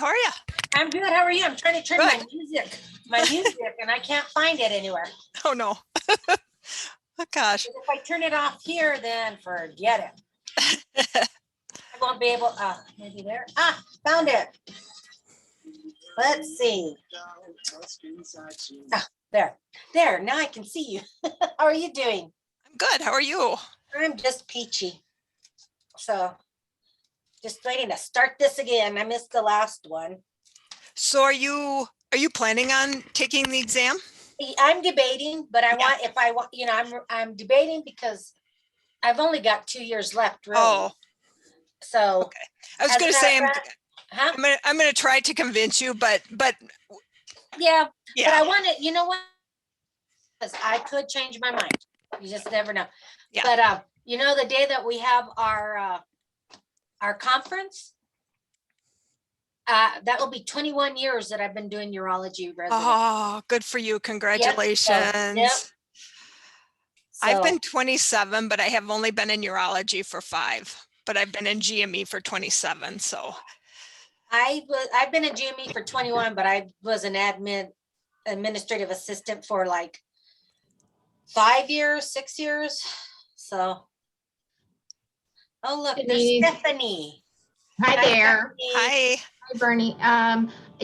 how are you? I'm good. How are you? I'm trying to turn Good. my music, and I can't find it anywhere. Oh no. Oh gosh. If I turn it off here, then forget it. I won't be able. Maybe there. Found it. Let's see. There. Now I can see you. How are you doing? I'm good. How are you? I'm just peachy. So, just waiting to start this again. I missed the last one. So are you planning on taking the exam? I'm debating, but I want, I'm debating because I've only got 2 years left, really. Oh, So okay. I was going to say I'm going to try to convince you, but yeah. But I want to, you know what? Because I could change my mind. You just never know. Yeah. But the day that we have our conference, that will be 21 years that I've been doing urology residency. Oh, good for you. Congratulations. Yep. So, I've been 27, but I have only been in urology for 5, but I've been in GME for 27. So I've been in GME for 21, but I was an administrative assistant for like 5 years, 6 years. So, oh look, Denise. there's Stephanie. Hi there. Stephanie. hi. Hi, Bernie.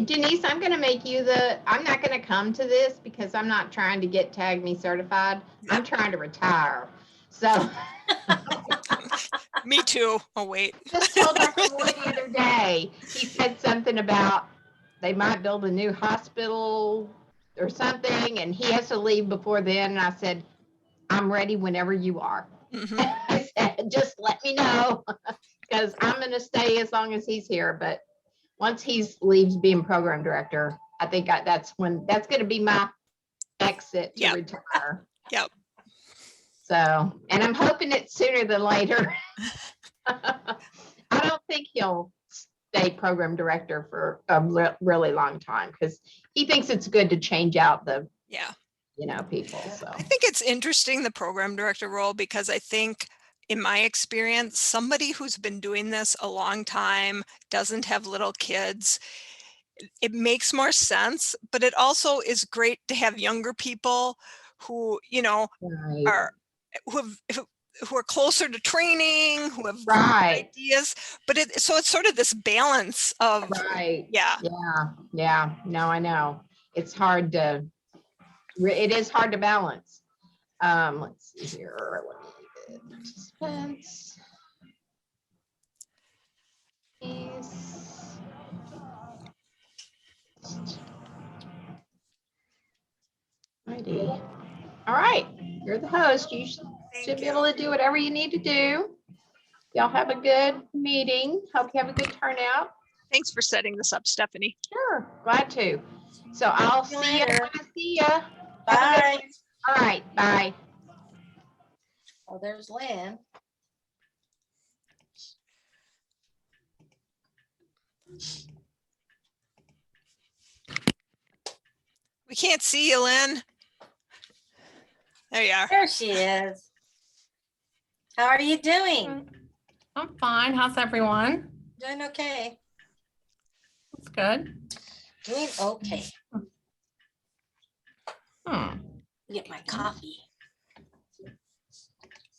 Denise, I'm going to make you I'm not going to come to this because I'm not trying to get TAGME certified. I'm trying to retire. So. Me too. Oh, wait. Just told Dr. Moore the other day, he said something about they might build a new hospital or something, and he has to leave before then. And I said, I'm ready whenever you are. Mm-hmm. I said, just let me know because I'm going to stay as long as he's here. But once he leaves being program director, I think that's going to be my exit to retire. Yep. So, and I'm hoping it's sooner than later. I don't think he'll stay program director for a really long time because he thinks it's good to change out the people. So I think it's interesting, the program director role, because I think in my experience, somebody who's been doing this a long time, doesn't have little kids, it makes more sense, but it also is great to have younger people who, right. who are closer to training, who have ideas, but so it's sort of this balance of yeah. No, I know it's hard to. It is hard to balance. Let's see here. Participants. Righty. All right, you're the host. You should be able to do whatever you need to do. Y'all have a good meeting. Hope you have a good turnout. Thanks for setting this up, Stephanie. Sure, glad to. So I'll see you when I see you. Bye. All right, bye. Oh, there's Lynn. We can't see you, Lynn. There you are. There she is. How are you doing? I'm fine. How's everyone? Doing okay. That's good. Doing okay. Get my coffee.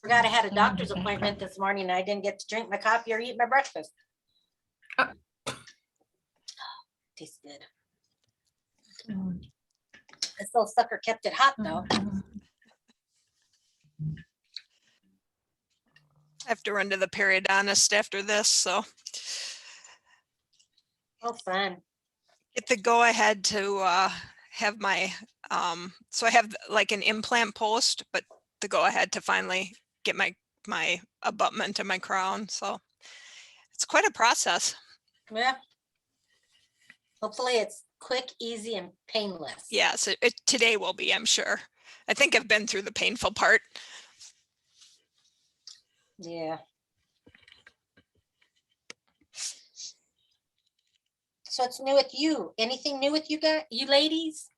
Forgot I had a doctor's appointment this morning and I didn't get to drink my coffee or eat my breakfast. Tastes good. This little sucker kept it hot though. I have to run to the periodontist after this, so. Oh, fun. Get the go ahead to have my, so I have like an implant post, but the go ahead to finally get my abutment and my crown. So it's quite a process. Yeah. Hopefully it's quick, easy, and painless. Yes, today will be, I'm sure. I think I've been through the painful part. Yeah. So it's new with you. Anything new with you guys, you ladies?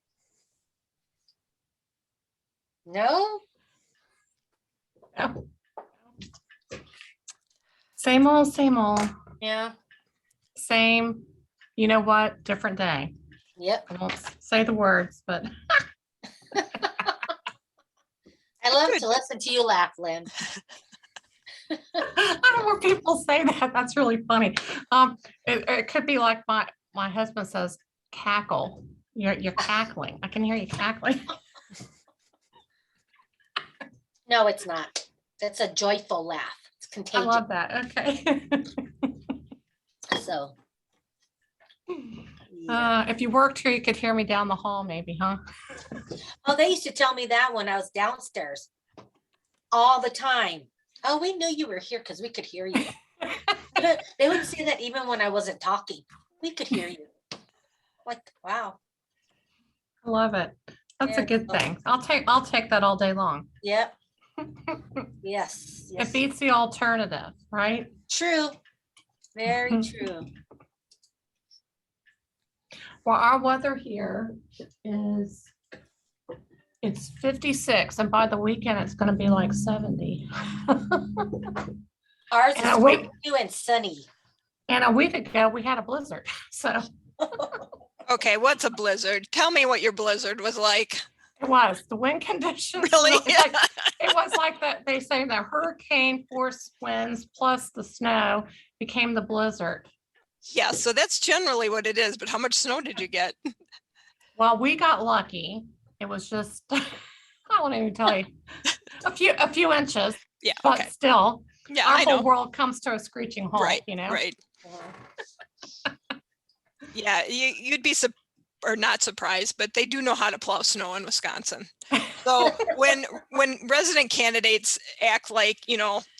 No? No. Same old, same old. Yeah. Same You know what? Different day. Yep. I won't say the words, but I love Good. to listen to you laugh, Lynn. I don't know where people say that. That's really funny. It could be like my husband says, cackle. You're cackling. I can hear you cackling. No, it's not. It's a joyful laugh. It's I contagious. love that. Okay. So. Yeah. If you worked here, you could hear me down the hall, maybe, huh? Oh, they used to tell me that when I was downstairs all the time. Oh, we knew you were here because we could hear you. They would say that even when I wasn't talking. We could hear you. Like, wow. I love it. That's a Yeah. good thing. I'll take that all day long. Yep. Yes. It Yes. beats the alternative, right? True. Very true. Well, our weather here is, it's 56, and by the weekend, it's gonna be like 70. Ours And is a week, 42 and sunny. and a week ago, we had a blizzard, so Okay, what's a blizzard? Tell me what your blizzard was like. it was, the wind conditions. Really? It was like that, they say the hurricane force winds plus the snow became the blizzard. Yeah, so that's generally what it is, but how much snow did you get? Well, we got lucky. It was just, I won't even tell you, a few inches, Yeah, but okay. still, Yeah, our I whole know. world comes to a screeching halt, Right, you know? right. Yeah, you'd be or not surprised, but they do know how to plow snow in Wisconsin. So when resident candidates act like,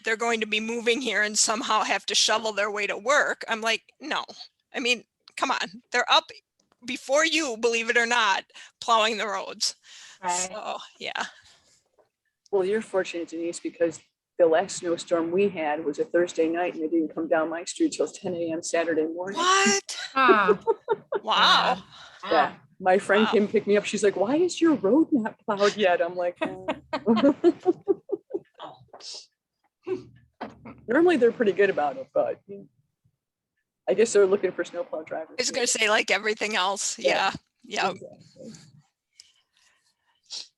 they're going to be moving here and somehow have to shovel their way to work, I'm like, no. I mean, come on. They're up before you, believe it or not, plowing the roads. Right. So, yeah. Well, you're fortunate, Denise, because the last snowstorm we had was a Thursday night and it didn't come down my street till 10 a.m. Saturday morning. What? Ah, Wow. Yeah. My friend Wow. came pick me up. She's like, why is your road not plowed yet? I'm like, normally they're pretty good about it, but I guess they're looking for snowplow drivers. I was going to say like everything else. Yeah. Yeah. Exactly.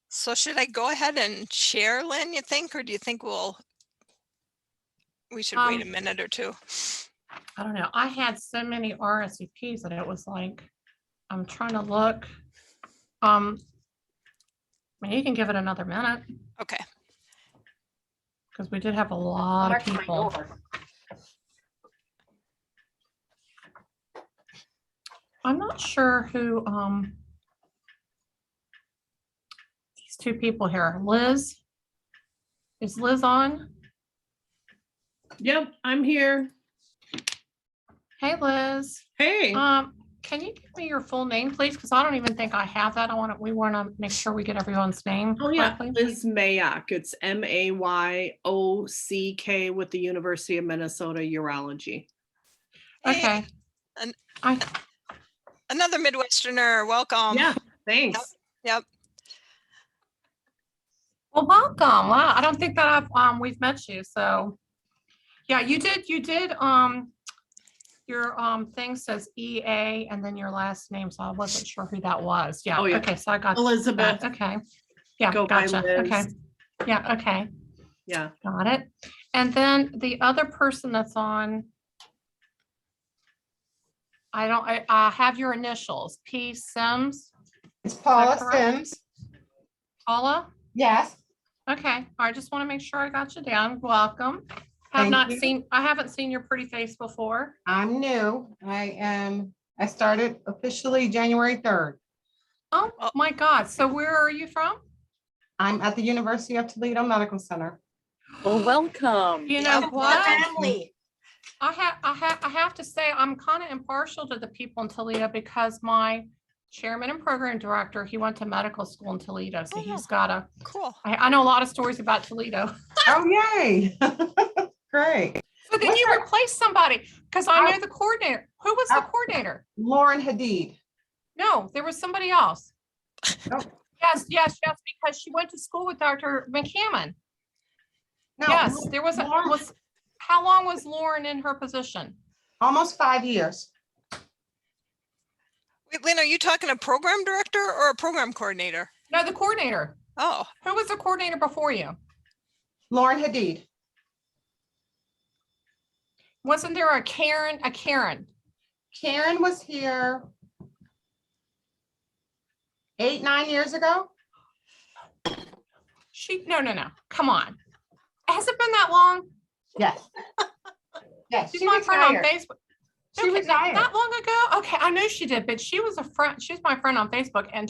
So should I go ahead and share, Lynn, you think, or do you think we should wait a minute or two? I don't know. I had so many RSVPs that it was like, I'm trying to look. I mean, you can give it another minute Okay. because we did have a lot of Mark my people. door. I'm not sure who, these two people here, Liz. Is Liz on? Yep, I'm here. Hey, Liz. Hey, Can you give me your full name, please? Because I don't even think I have that. we want to make sure we get everyone's name. oh yeah, correctly. Liz Mayock. It's Mayock with the University of Minnesota Urology. Hey, Okay. and- I, another Midwesterner, welcome. Yeah, thanks. Yep. well, welcome. Wow, I don't think that we've met you. So, yeah, you did. Your thing says EA and then your last name, so I wasn't sure who that was. Yeah. Oh, yeah. Okay, so I got Elizabeth. that. Okay. Yeah, Go by gotcha. Liz. Okay. Yeah. Okay. Yeah. Got it. And then the other person that's on, I have your initials, P. Sims. It's Paula correct? Sims. Paula? Yes, Okay. I just want to make sure I got you down. Welcome. I Thank you. haven't seen your pretty face before. I'm new. I started officially January 3rd. Oh Oh. my God. So where are you from? I'm at the University of Toledo Medical Center. Well, welcome. You know Yep. what? Family. I have to say, I'm kind of impartial to the people in Toledo because my chairman and program director, he went to medical school in Toledo. So he's got Cool. I know a lot of stories about Toledo. Oh, yay. Great. So then What's you her- replaced somebody because I know the coordinator. Who was the coordinator? Lauren Hadid. No, there was somebody else. Oh. Yes, because she went to school with Dr. McCammon. No, Yes, there was Lauren- how long was Lauren in her position? Almost 5 years. Wait, Lynn, are you talking a program director or a program coordinator? No, the coordinator. Oh, Who was the coordinator before you? Lauren Hadid. Wasn't there a Karen? A Karen? Karen was here 8, 9 years ago. No. Come on. Has it been that long? Yes. Yes, She's she my friend on retired. Facebook. She Okay, retired. that long ago? Okay, I knew she did, but she was a friend. She's my friend on Facebook, and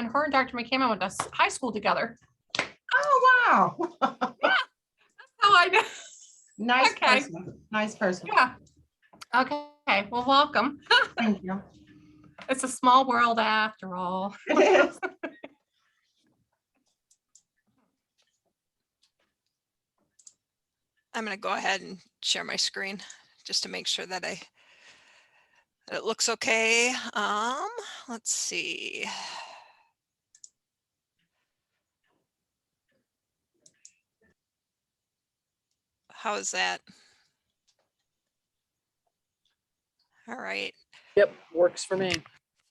her and Dr. McCammon went to high school together. Oh, wow. Oh, I know. Nice Okay. person. Nice person. Yeah. Okay. Well, welcome. Thank you. It's a small world after all. It is. I'm going to go ahead and share my screen just to make sure that it looks okay. Let's see. How is that? All right. Yep, works for me.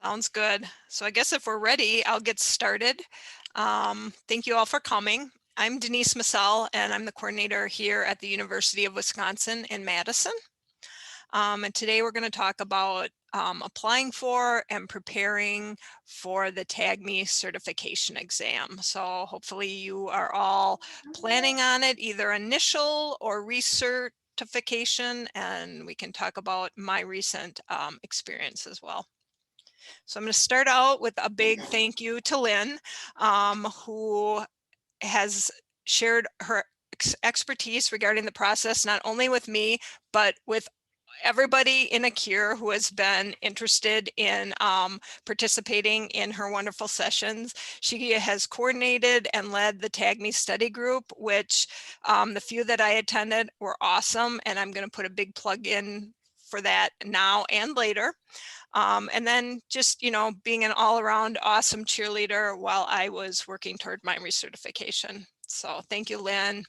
Sounds good. So I guess if we're ready, I'll get started. Thank you all for coming. I'm Denise Massell, and I'm the coordinator here at the University of Wisconsin in Madison. And today we're going to talk about applying for and preparing for the TAGME certification exam. So hopefully you are all planning on it, either initial or recertification, and we can talk about my recent experience as well. So I'm going to start out with a big thank you to Lynn, who has shared her expertise regarding the process, not only with me, but with everybody in ACURe who has been interested in participating in her wonderful sessions. She has coordinated and led the TAGME study group, which the few that I attended were awesome. And I'm going to put a big plug in for that now and later. And then just, being an all around awesome cheerleader while I was working toward my recertification. So thank you, Lynn.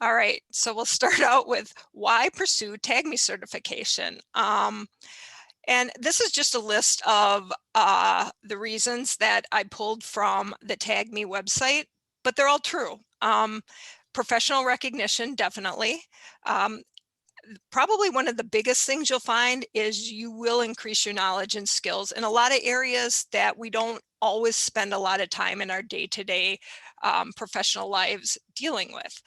All right, so we'll start out with why pursue TAGME certification. And this is just a list of the reasons that I pulled from the TAGME website, but they're all true. Professional recognition, definitely. Probably one of the biggest things you'll find is you will increase your knowledge and skills in a lot of areas that we don't always spend a lot of time in our day-to-day professional lives dealing with.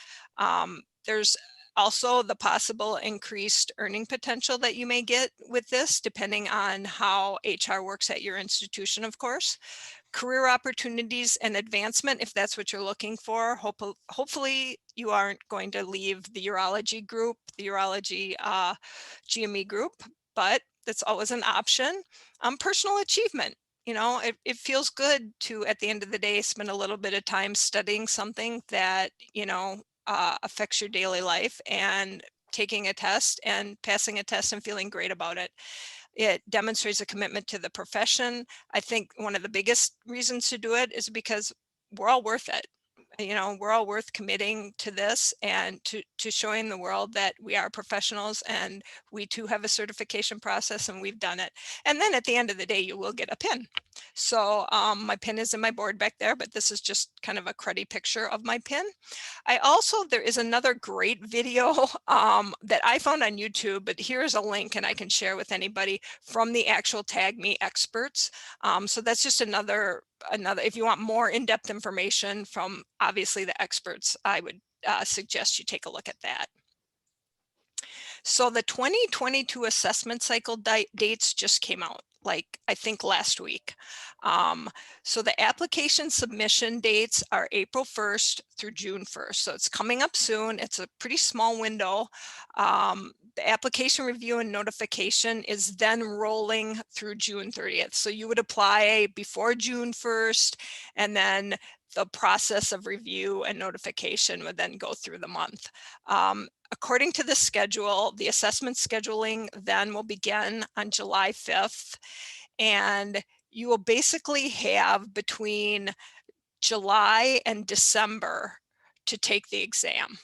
There's also the possible increased earning potential that you may get with this, depending on how HR works at your institution, of course. Career opportunities and advancement, if that's what you're looking for. Hopefully you aren't going to leave the urology group, the urology GME group, but that's always an option. Personal achievement. It feels good to, at the end of the day, spend a little bit of time studying something that, affects your daily life, and taking a test and passing a test and feeling great about it. It demonstrates a commitment to the profession. I think one of the biggest reasons to do it is because we're all worth it. We're all worth committing to this and to showing the world that we are professionals, and we too have a certification process, and we've done it. And then at the end of the day, you will get a pin. So my pin is in my board back there, but this is just kind of a cruddy picture of my pin. There is another great video that I found on YouTube, but here's a link and I can share with anybody from the actual TAGME experts. So that's just another, if you want more in-depth information from obviously the experts, I would suggest you take a look at that. So the 2022 assessment cycle dates just came out, I think last week. So the application submission dates are April 1st through June 1st. So it's coming up soon. It's a pretty small window. The application review and notification is then rolling through June 30th. So you would apply before June 1st, and then the process of review and notification would then go through the month. According to the schedule, the assessment scheduling then will begin on July 5th, and you will basically have between July and December to take the exam.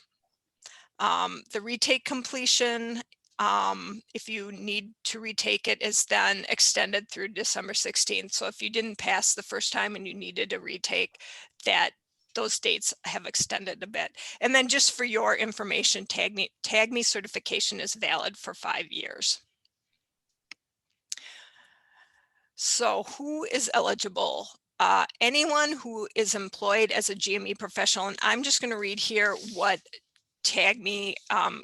The retake completion if you need to retake it, is then extended through December 16th. So if you didn't pass the first time and you needed to retake, that those dates have extended a bit. And then just for your information, TAGME certification is valid for 5 years. So who is eligible? Anyone who is employed as a GME professional, and I'm just going to read here what TAGME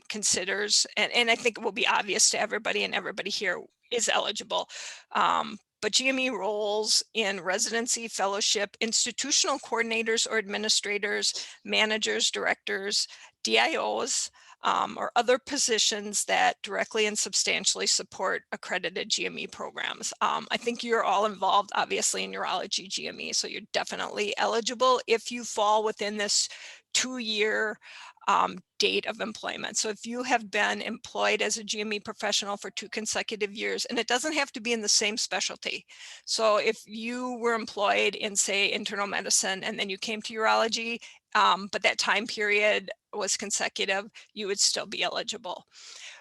considers, and I think it will be obvious to everybody, and everybody here is eligible. But GME roles in residency, fellowship, institutional coordinators or administrators, managers, directors, DIOs, or other positions that directly and substantially support accredited GME programs. I think you're all involved, obviously, in urology GME, so you're definitely eligible if you fall within this 2-year date of employment. So if you have been employed as a GME professional for 2 consecutive years, and it doesn't have to be in the same specialty. So if you were employed in, say, internal medicine, and then you came to urology, but that time period was consecutive, you would still be eligible.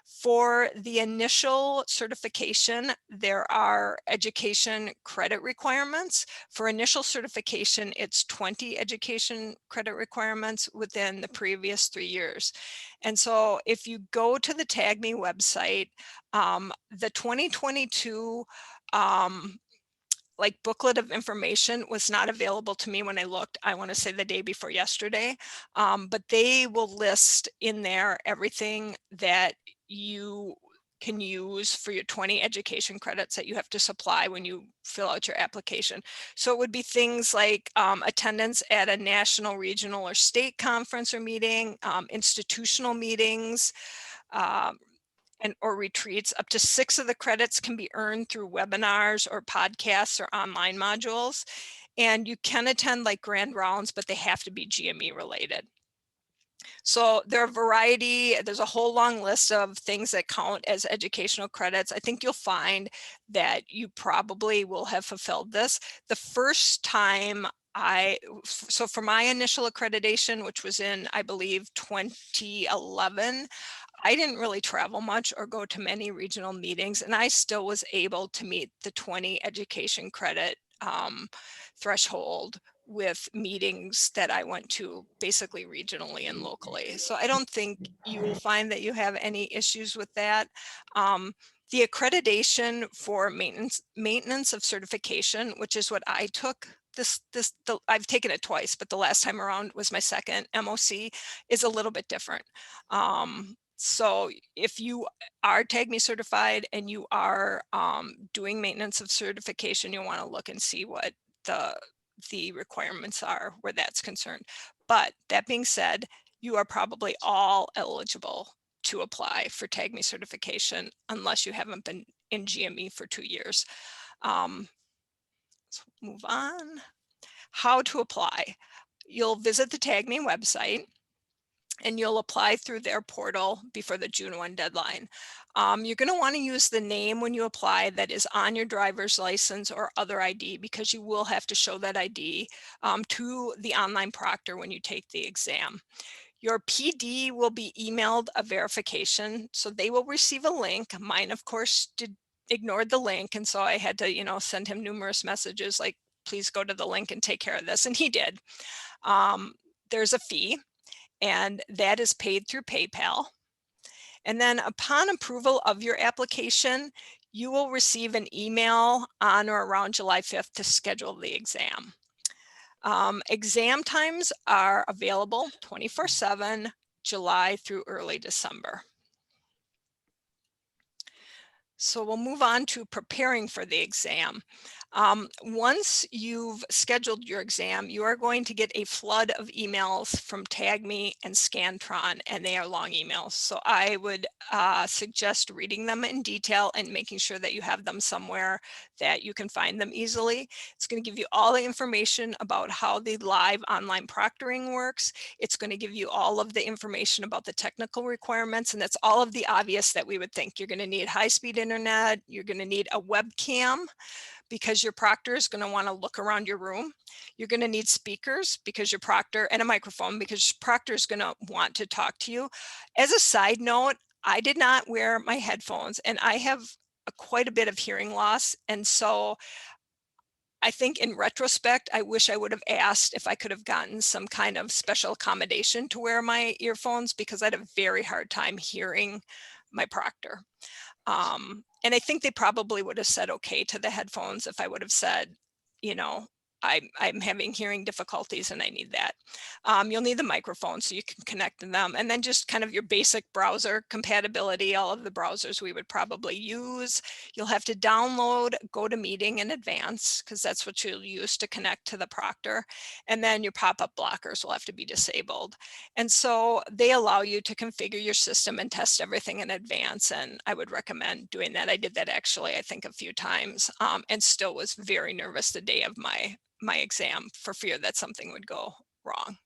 For the initial certification, there are education credit requirements. For initial certification, it's 20 education credit requirements within the previous 3 years. And so if you go to the TAGME website, the 2022 like booklet of information was not available to me when I looked, I want to say the day before yesterday, but they will list in there everything that you can use for your 20 education credits that you have to supply when you fill out your application. So it would be things like attendance at a national, regional, or state conference or meeting, institutional meetings, or retreats. Up to 6 of the credits can be earned through webinars or podcasts or online modules. And you can attend like grand rounds, but they have to be GME related. So there are a variety, there's a whole long list of things that count as educational credits. I think you'll find that you probably will have fulfilled this. The first time so for my initial accreditation, which was in, I believe, 2011, I didn't really travel much or go to many regional meetings, and I still was able to meet the 20 education credit threshold with meetings that I went to basically regionally and locally. So I don't think you will find that you have any issues with that. The accreditation for maintenance of certification, which is what I took, I've taken it twice, but the last time around was my second MOC, is a little bit different. So if you are TAGME certified and you are doing maintenance of certification, you'll want to look and see what the requirements are where that's concerned. But that being said, you are probably all eligible to apply for TAGME certification unless you haven't been in GME for 2 years. Let's move on. How to apply. You'll visit the TAGME website and you'll apply through their portal before the June 1 deadline. You're going to want to use the name when you apply that is on your driver's license or other ID, because you will have to show that ID to the online proctor when you take the exam. Your PD will be emailed a verification, so they will receive a link. Mine, of course, ignored the link, and so I had to, send him numerous messages like, please go to the link and take care of this, and he did. There's a fee, and that is paid through PayPal. And then upon approval of your application, you will receive an email on or around July 5th to schedule the exam. Exam times are available 24/7, July through early December. So we'll move on to preparing for the exam. Once you've scheduled your exam, you are going to get a flood of emails from TAGME and Scantron, and they are long emails. So I would suggest reading them in detail and making sure that you have them somewhere that you can find them easily. It's going to give you all the information about how the live online proctoring works. It's going to give you all of the information about the technical requirements, and that's all of the obvious that we would think. You're going to need high-speed internet, you're going to need a webcam, because your proctor is going to want to look around your room. You're going to need speakers because your proctor, and a microphone because your proctor is going to want to talk to you. As a side note, I did not wear my headphones, and I have quite a bit of hearing loss. And so I think in retrospect, I wish I would have asked if I could have gotten some kind of special accommodation to wear my earphones, because I had a very hard time hearing my proctor. And I think they probably would have said okay to the headphones if I would have said, you know, I'm having hearing difficulties and I need that. You'll need the microphone so you can connect to them, and then just kind of your basic browser compatibility, all of the browsers we would probably use. You'll have to download GoToMeeting in advance, because that's what you'll use to connect to the proctor. And then your pop-up blockers will have to be disabled. And so they allow you to configure your system and test everything in advance. And I would recommend doing that. I did that actually, I think a few times, and still was very nervous the day of my exam for fear that something would go wrong.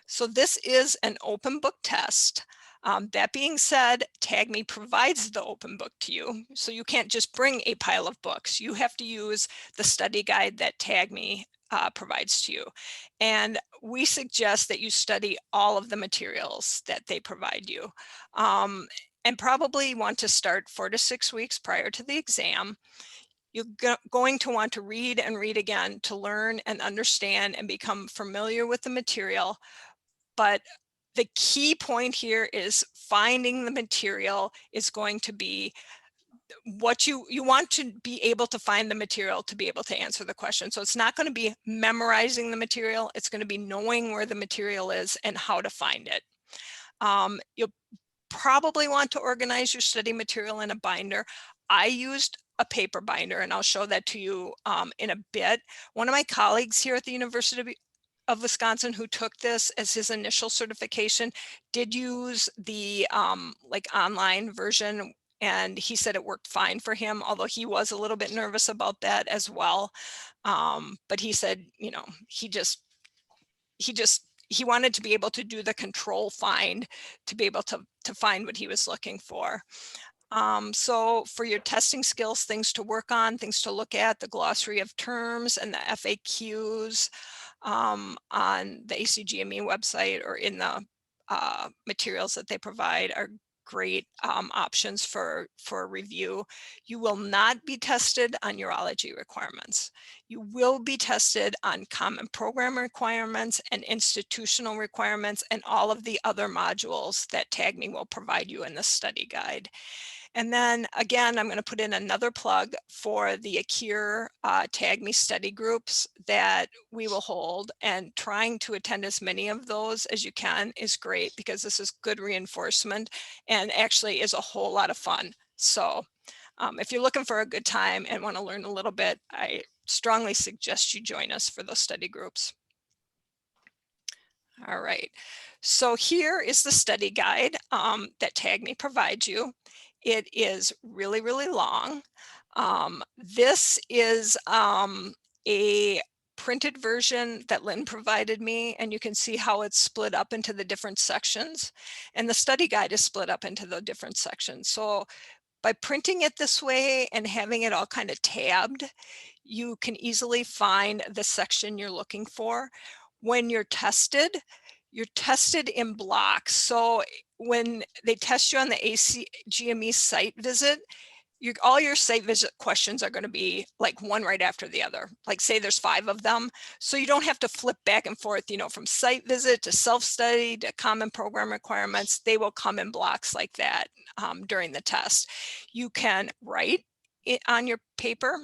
So this is an open book test. That being said, TAGME provides the open book to you. So you can't just bring a pile of books. You have to use the study guide that TAGME provides to you. And we suggest that you study all of the materials that they provide you. And probably want to start 4 to 6 weeks prior to the exam. You're going to want to read and read again to learn and understand and become familiar with the material. But the key point here is finding the material is going to be what you want to be able to find the material to be able to answer the question. So it's not going to be memorizing the material. It's going to be knowing where the material is and how to find it. You'll probably want to organize your study material in a binder. I used a paper binder, and I'll show that to you in a bit. One of my colleagues here at the University of Wisconsin who took this as his initial certification did use the like online version, and he said it worked fine for him, although he was a little bit nervous about that as well. But he said, you know, he wanted to be able to do the control find to be able to find what he was looking for. So for your testing skills, things to work on, things to look at, the glossary of terms and the FAQs on the ACGME website or in the materials that they provide are great options for review. You will not be tested on urology requirements. You will be tested on common program requirements and institutional requirements and all of the other modules that TAGME will provide you in the study guide. And then again, I'm going to put in another plug for the ACURe TAGME study groups that we will hold, and trying to attend as many of those as you can is great, because this is good reinforcement and actually is a whole lot of fun. So if you're looking for a good time and want to learn a little bit, I strongly suggest you join us for those study groups. All right, so here is the study guide that TAGME provides you. It is really, really long. This is a printed version that Lynn provided me, and you can see how it's split up into the different sections. And the study guide is split up into the different sections. So by printing it this way and having it all kind of tabbed, you can easily find the section you're looking for. When you're tested in blocks. So when they test you on the ACGME site visit, all your site visit questions are going to be like one right after the other. Like say there's 5 of them. So you don't have to flip back and forth, you know, from site visit to self-study to common program requirements. They will come in blocks like that during the test. You can write it on your paper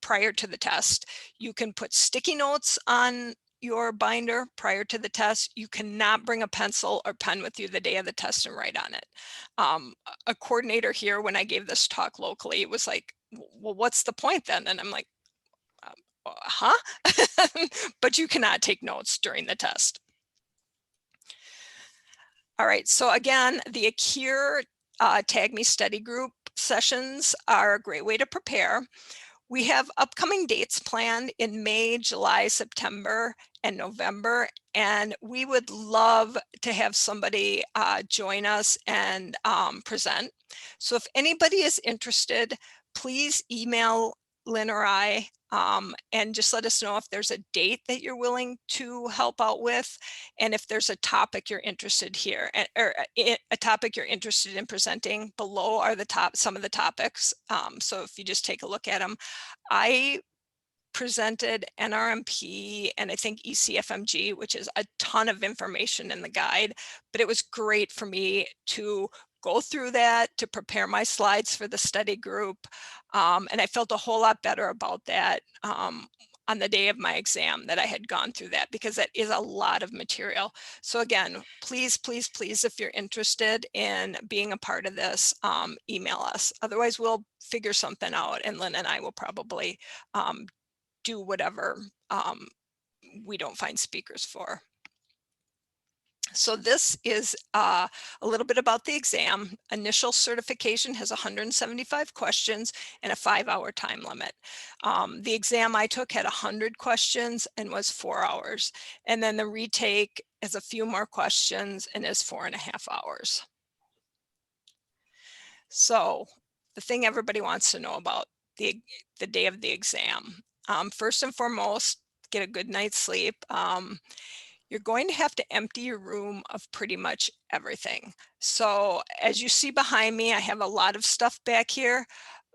prior to the test. You can put sticky notes on your binder prior to the test. You cannot bring a pencil or pen with you the day of the test and write on it. A coordinator here, when I gave this talk locally, was like, well, what's the point then? And I'm like, huh? But you cannot take notes during the test. All right, so again, the ACURe TAGME study group sessions are a great way to prepare. We have upcoming dates planned in May, July, September, and November, and we would love to have somebody join us and present. So if anybody is interested, please email Lynn or I And just let us know if there's a date that you're willing to help out with, and if there's a topic you're interested here, or a topic you're interested in presenting. Below are some of the topics. So if you just take a look at them, I presented NRMP and I think ECFMG, which is a ton of information in the guide, but it was great for me to go through that, to prepare my slides for the study group. And I felt a whole lot better about that on the day of my exam, that I had gone through that, because that is a lot of material. So again, please, please, please, if you're interested in being a part of this, email us. Otherwise, we'll figure something out, and Lynn and I will probably do whatever we don't find speakers for. So this is a little bit about the exam. Initial certification has 175 questions and a 5-hour time limit. The exam I took had 100 questions and was 4 hours. And then the retake is a few more questions and is 4.5 hours. So the thing everybody wants to know about the day of the exam. First and foremost, get a good night's sleep. You're going to have to empty your room of pretty much everything. So as you see behind me, I have a lot of stuff back here.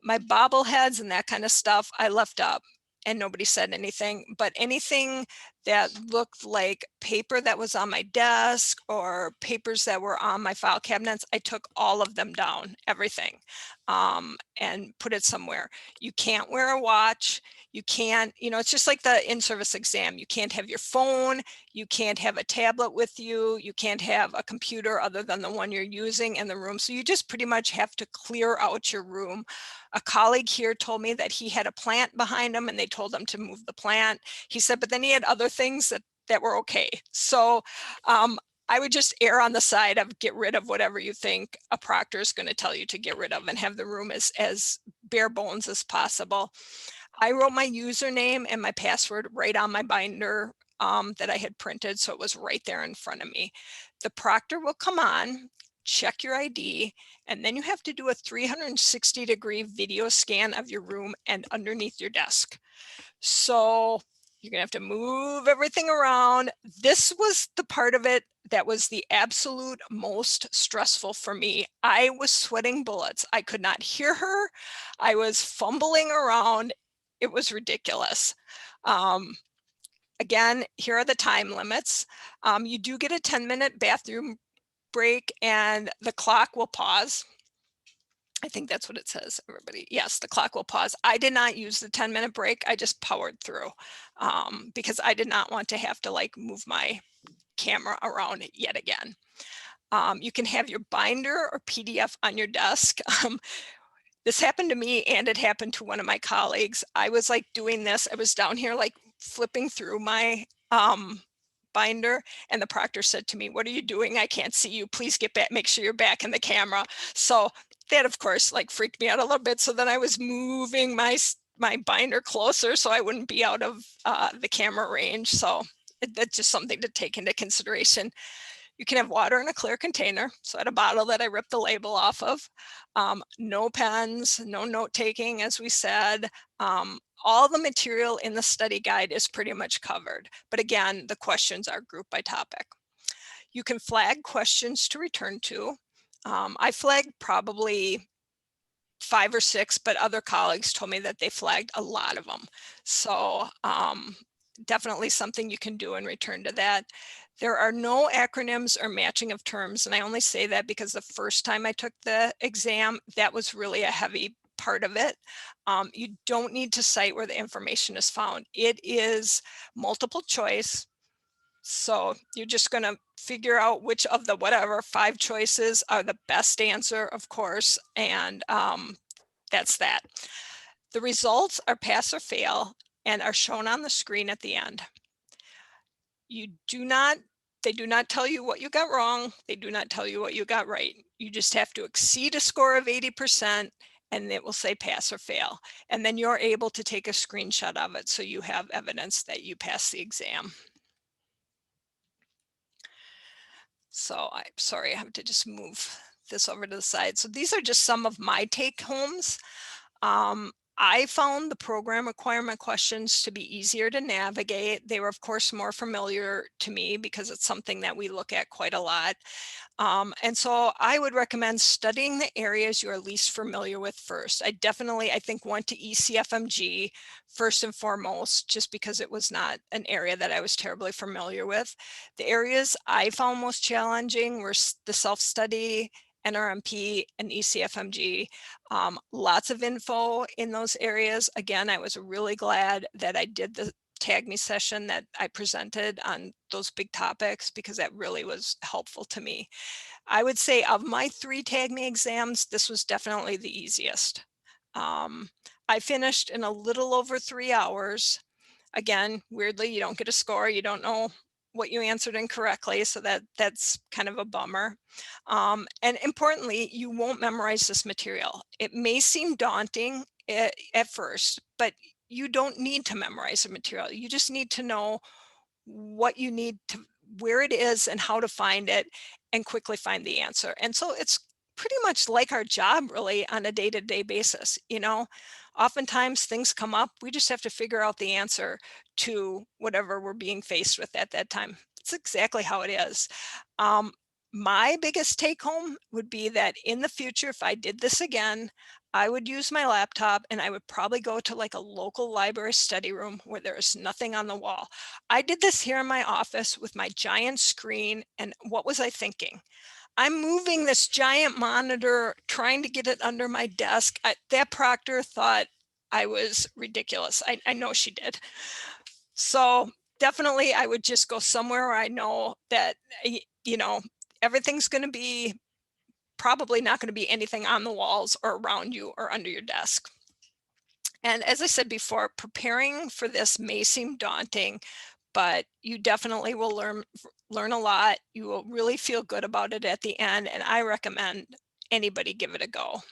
My bobbleheads and that kind of stuff I left up, and nobody said anything, but anything that looked like paper that was on my desk or papers that were on my file cabinets, I took all of them down, everything, and put it somewhere. You can't wear a watch. You can't, it's just like the in-service exam. You can't have your phone. You can't have a tablet with you. You can't have a computer other than the one you're using in the room. So you just pretty much have to clear out your room. A colleague here told me that he had a plant behind him and they told him to move the plant. He said, but then he had other things that were okay. So I would just err on the side of get rid of whatever you think a proctor is going to tell you to get rid of, and have the room as bare bones as possible. I wrote my username and my password right on my binder that I had printed, so it was right there in front of me. The proctor will come on, check your ID, and then you have to do a 360-degree video scan of your room and underneath your desk. So you're gonna have to move everything around. This was the part of it that was the absolute most stressful for me. I was sweating bullets. I could not hear her. I was fumbling around. It was ridiculous. Again, here are the time limits. You do get a 10-minute bathroom break and the clock will pause. I think that's what it says, everybody. Yes, the clock will pause. I did not use the 10-minute break. I just powered through because I did not want to have to move my camera around yet again. You can have your binder or PDF on your desk. This happened to me and it happened to one of my colleagues. I was doing this. I was down here flipping through my binder, and the proctor said to me, "What are you doing? I can't see you. Please get back. Make sure you're back in the camera." So that, of course, freaked me out a little bit. So then I was moving my binder closer so I wouldn't be out of the camera range. So that's just something to take into consideration. You can have water in a clear container. So I had a bottle that I ripped the label off of. No pens, no note taking, as we said. All the material in the study guide is pretty much covered. But again, the questions are grouped by topic. You can flag questions to return to. I flagged probably 5 or 6, but other colleagues told me that they flagged a lot of them. So definitely something you can do and return to that. There are no acronyms or matching of terms. And I only say that because the first time I took the exam, that was really a heavy part of it. You don't need to cite where the information is found. It is multiple choice. So you're just going to figure out which of the 5 choices are the best answer, of course. And that's that. The results are pass or fail and are shown on the screen at the end. They do not tell you what you got wrong. They do not tell you what you got right. You just have to exceed a score of 80% and it will say pass or fail. And then you're able to take a screenshot of it so you have evidence that you passed the exam. So I'm sorry, I have to just move this over to the side. So these are just some of my take homes. I found the program requirement questions to be easier to navigate. They were, of course, more familiar to me because it's something that we look at quite a lot. And so I would recommend studying the areas you are least familiar with first. I think went to ECFMG first and foremost, just because it was not an area that I was terribly familiar with. The areas I found most challenging were the self-study, NRMP, and ECFMG. Lots of info in those areas. Again, I was really glad that I did the TAGME session that I presented on those big topics because that really was helpful to me. I would say of my 3 TAGME exams, this was definitely the easiest. I finished in a little over 3 hours. Again, weirdly, you don't get a score. You don't know what you answered incorrectly. So that's kind of a bummer. And importantly, you won't memorize this material. It may seem daunting at first, but you don't need to memorize the material. You just need to know what you need to, where it is and how to find it and quickly find the answer. And so it's pretty much like our job really on a day-to-day basis. You know, oftentimes things come up, we just have to figure out the answer to whatever we're being faced with at that time. It's exactly how it is. My biggest take home would be that in the future, if I did this again, I would use my laptop and I would probably go to like a local library study room where there's nothing on the wall. I did this here in my office with my giant screen, and what was I thinking? I'm moving this giant monitor, trying to get it under my desk. That proctor thought I was ridiculous. I know she did. So definitely I would just go somewhere where I know that, you know, everything's going to be probably not going to be anything on the walls or around you or under your desk. And as I said before, preparing for this may seem daunting, but you definitely will learn a lot. You will really feel good about it at the end, and I recommend anybody give it a go.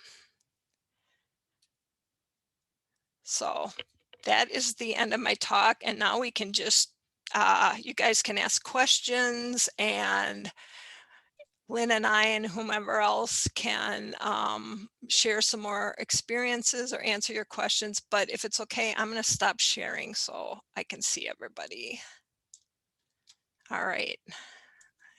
So that is the end of my talk, and now we can just, you guys can ask questions, and Lynn and I and whomever else can share some more experiences or answer your questions. But if it's okay, I'm going to stop sharing so I can see everybody. All right,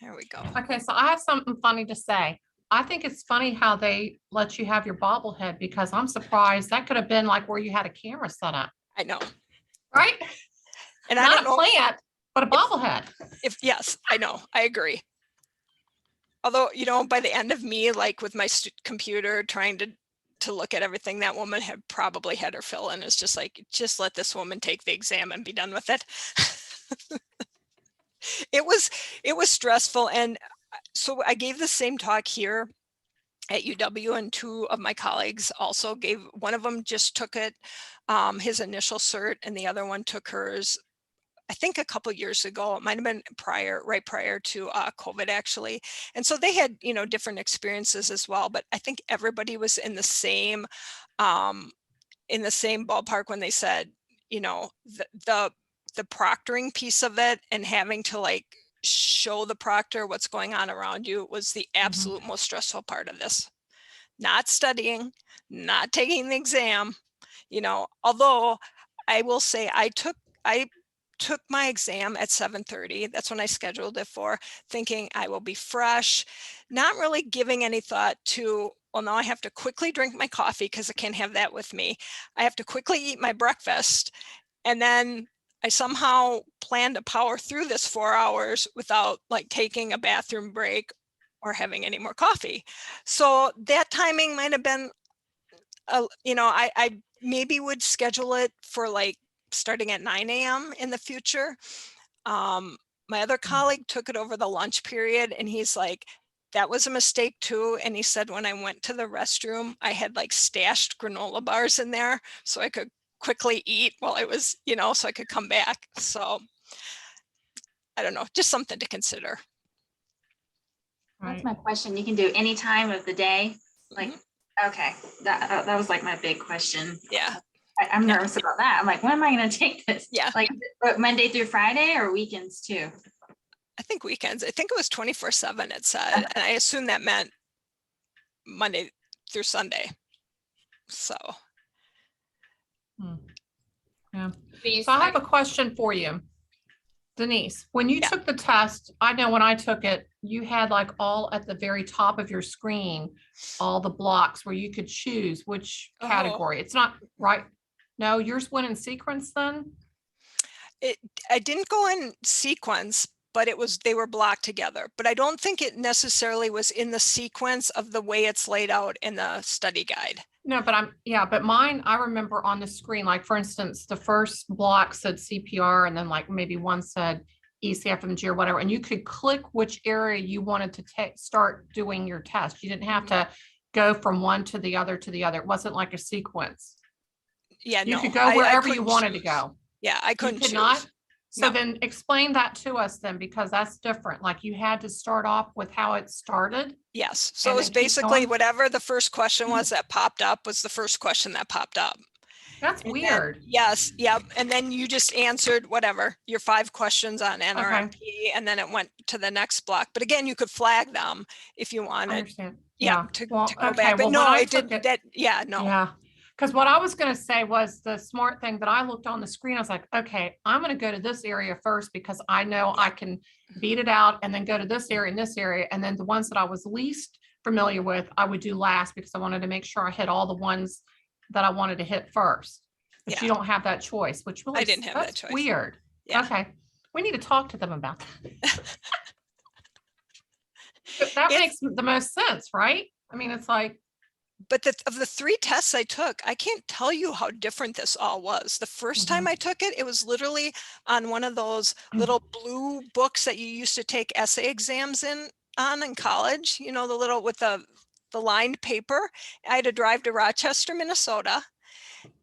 there we go. Okay, so I have something funny to say. I think it's funny how they let you have your bobblehead because I'm surprised that could have been like where you had a camera set up, I know. right? And I Not don't a know plant, but a bobblehead. if, yes, I know, I agree. Although, you know, by the end of me, like with my computer trying to look at everything, that woman had probably had her fill in. It's just like, just let this woman take the exam and be done with it. It was stressful. And so I gave the same talk here at UW, and 2 of my colleagues also gave, one of them just took it, his initial cert, and the other one took hers, I think a couple of years ago. It might have been right prior to COVID actually. And so they had, you know, different experiences as well, but I think everybody was in the same ballpark when they said, you know, the proctoring piece of it and having to like show the proctor what's going on around you was the absolute most stressful part of this. Not studying, not taking the exam, you know, although I will say I took my exam at 7:30. That's when I scheduled it for, thinking I will be fresh, not really giving any thought to, well, now I have to quickly drink my coffee because I can't have that with me. I have to quickly eat my breakfast. And then I somehow plan to power through this 4 hours without like taking a bathroom break or having any more coffee. So that timing might have been, you know, I maybe would schedule it for like starting at 9 a.m. in the future. My other colleague took it over the lunch period, and he's like, that was a mistake too. And he said, when I went to the restroom, I had like stashed granola bars in there so I could quickly eat while I was, you know, so I could come back. So I don't know, just something to consider. That's Right. my question. You can do any time of the day? Like, Mhm. okay, that was like my big question. Yeah. I'm Yeah. nervous about that. I'm like, when am I going to take this? Yeah. Like Monday through Friday or weekends too? I think weekends. I think it was 24/7 it said, and I assume that meant Monday through Sunday. So Yeah. Denise, So I have a question for you. Denise, when you Yeah. took the test, I know when I took it, you had like all at the very top of your screen, all the blocks where you could choose which Oh. category. It's not right. No, yours went in sequence then? I didn't go in sequence, but they were blocked together. But I don't think it necessarily was in the sequence of the way it's laid out in the study guide. No, but but mine, I remember on the screen, like for instance, the first block said CPR and then like maybe one said ECFMG or whatever, and you could click which area you wanted to start doing your test. You didn't have to go from one to the other to the other. It wasn't like a sequence. Yeah, You no, could go I wherever you couldn't wanted to choose. go. Yeah, I You couldn't could choose. not. So No. then explain that to us then, because that's different. Like you had to start off with how it started. Yes. So it And was then keep basically going? whatever the first question was that popped up was the first question that popped up. That's And then, weird. yes. Yep. And then you just answered whatever your 5 questions on NRMP, and then it went to the next block. But again, you could flag them if you I wanted. understand. Yeah. Yeah. To Well, go okay. back. But Well, when no, I it took did it, that. Yeah, no. yeah. Because what I was going to say was the smart thing that I looked on the screen. I was like, okay, I'm going to go to this area first because I know I can beat it out and then go to this area and this area. And then the ones that I was least familiar with, I would do last because I wanted to make sure I hit all the ones that I wanted to hit first. But you Yeah. don't have that choice, which really I didn't have that that's choice. weird. Yeah. Okay. We need to talk to them about that. That It's- makes the most sense, right? I mean, it's like, But of the 3 tests I took, I can't tell you how different this all was. The first time Mhm. I took it, it was literally on one of those little blue books that you used to take essay exams in college, you know, the little with the lined paper. I had to drive to Rochester, Minnesota,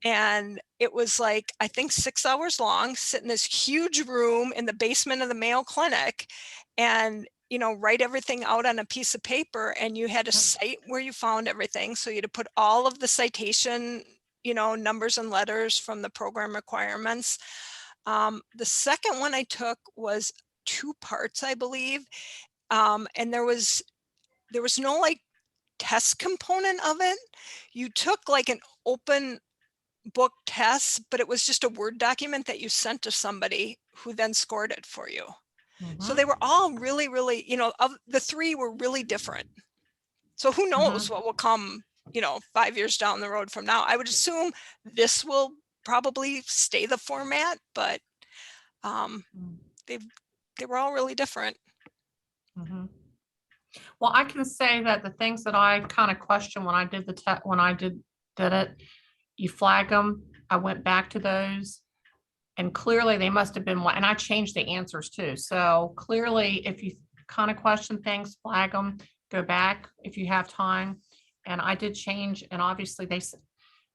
and it was like, I think 6 hours long, sit in this huge room in the basement of the Mayo Clinic and, you know, write everything out on a piece of paper, and you had to cite where you found everything. So you had to put all of the citation, you know, numbers and letters from the program requirements. The second one I took was 2 parts, I believe. And there was no like test component of it. You took like an open book test, but it was just a Word document that you sent to somebody who then scored it for you. So mhm. they were all really, really, you know, of the 3 were really different. So who knows what will come, you know, 5 years down the road from now. I would assume this will probably stay the format, but they were all really different. Mhm. Well, I can say that the things that I kind of questioned when I did when I did it, you flag them. I went back to those, and clearly they must have been one. And I changed the answers too. So clearly, if you kind of question things, flag them, go back if you have time. And I did change. And obviously,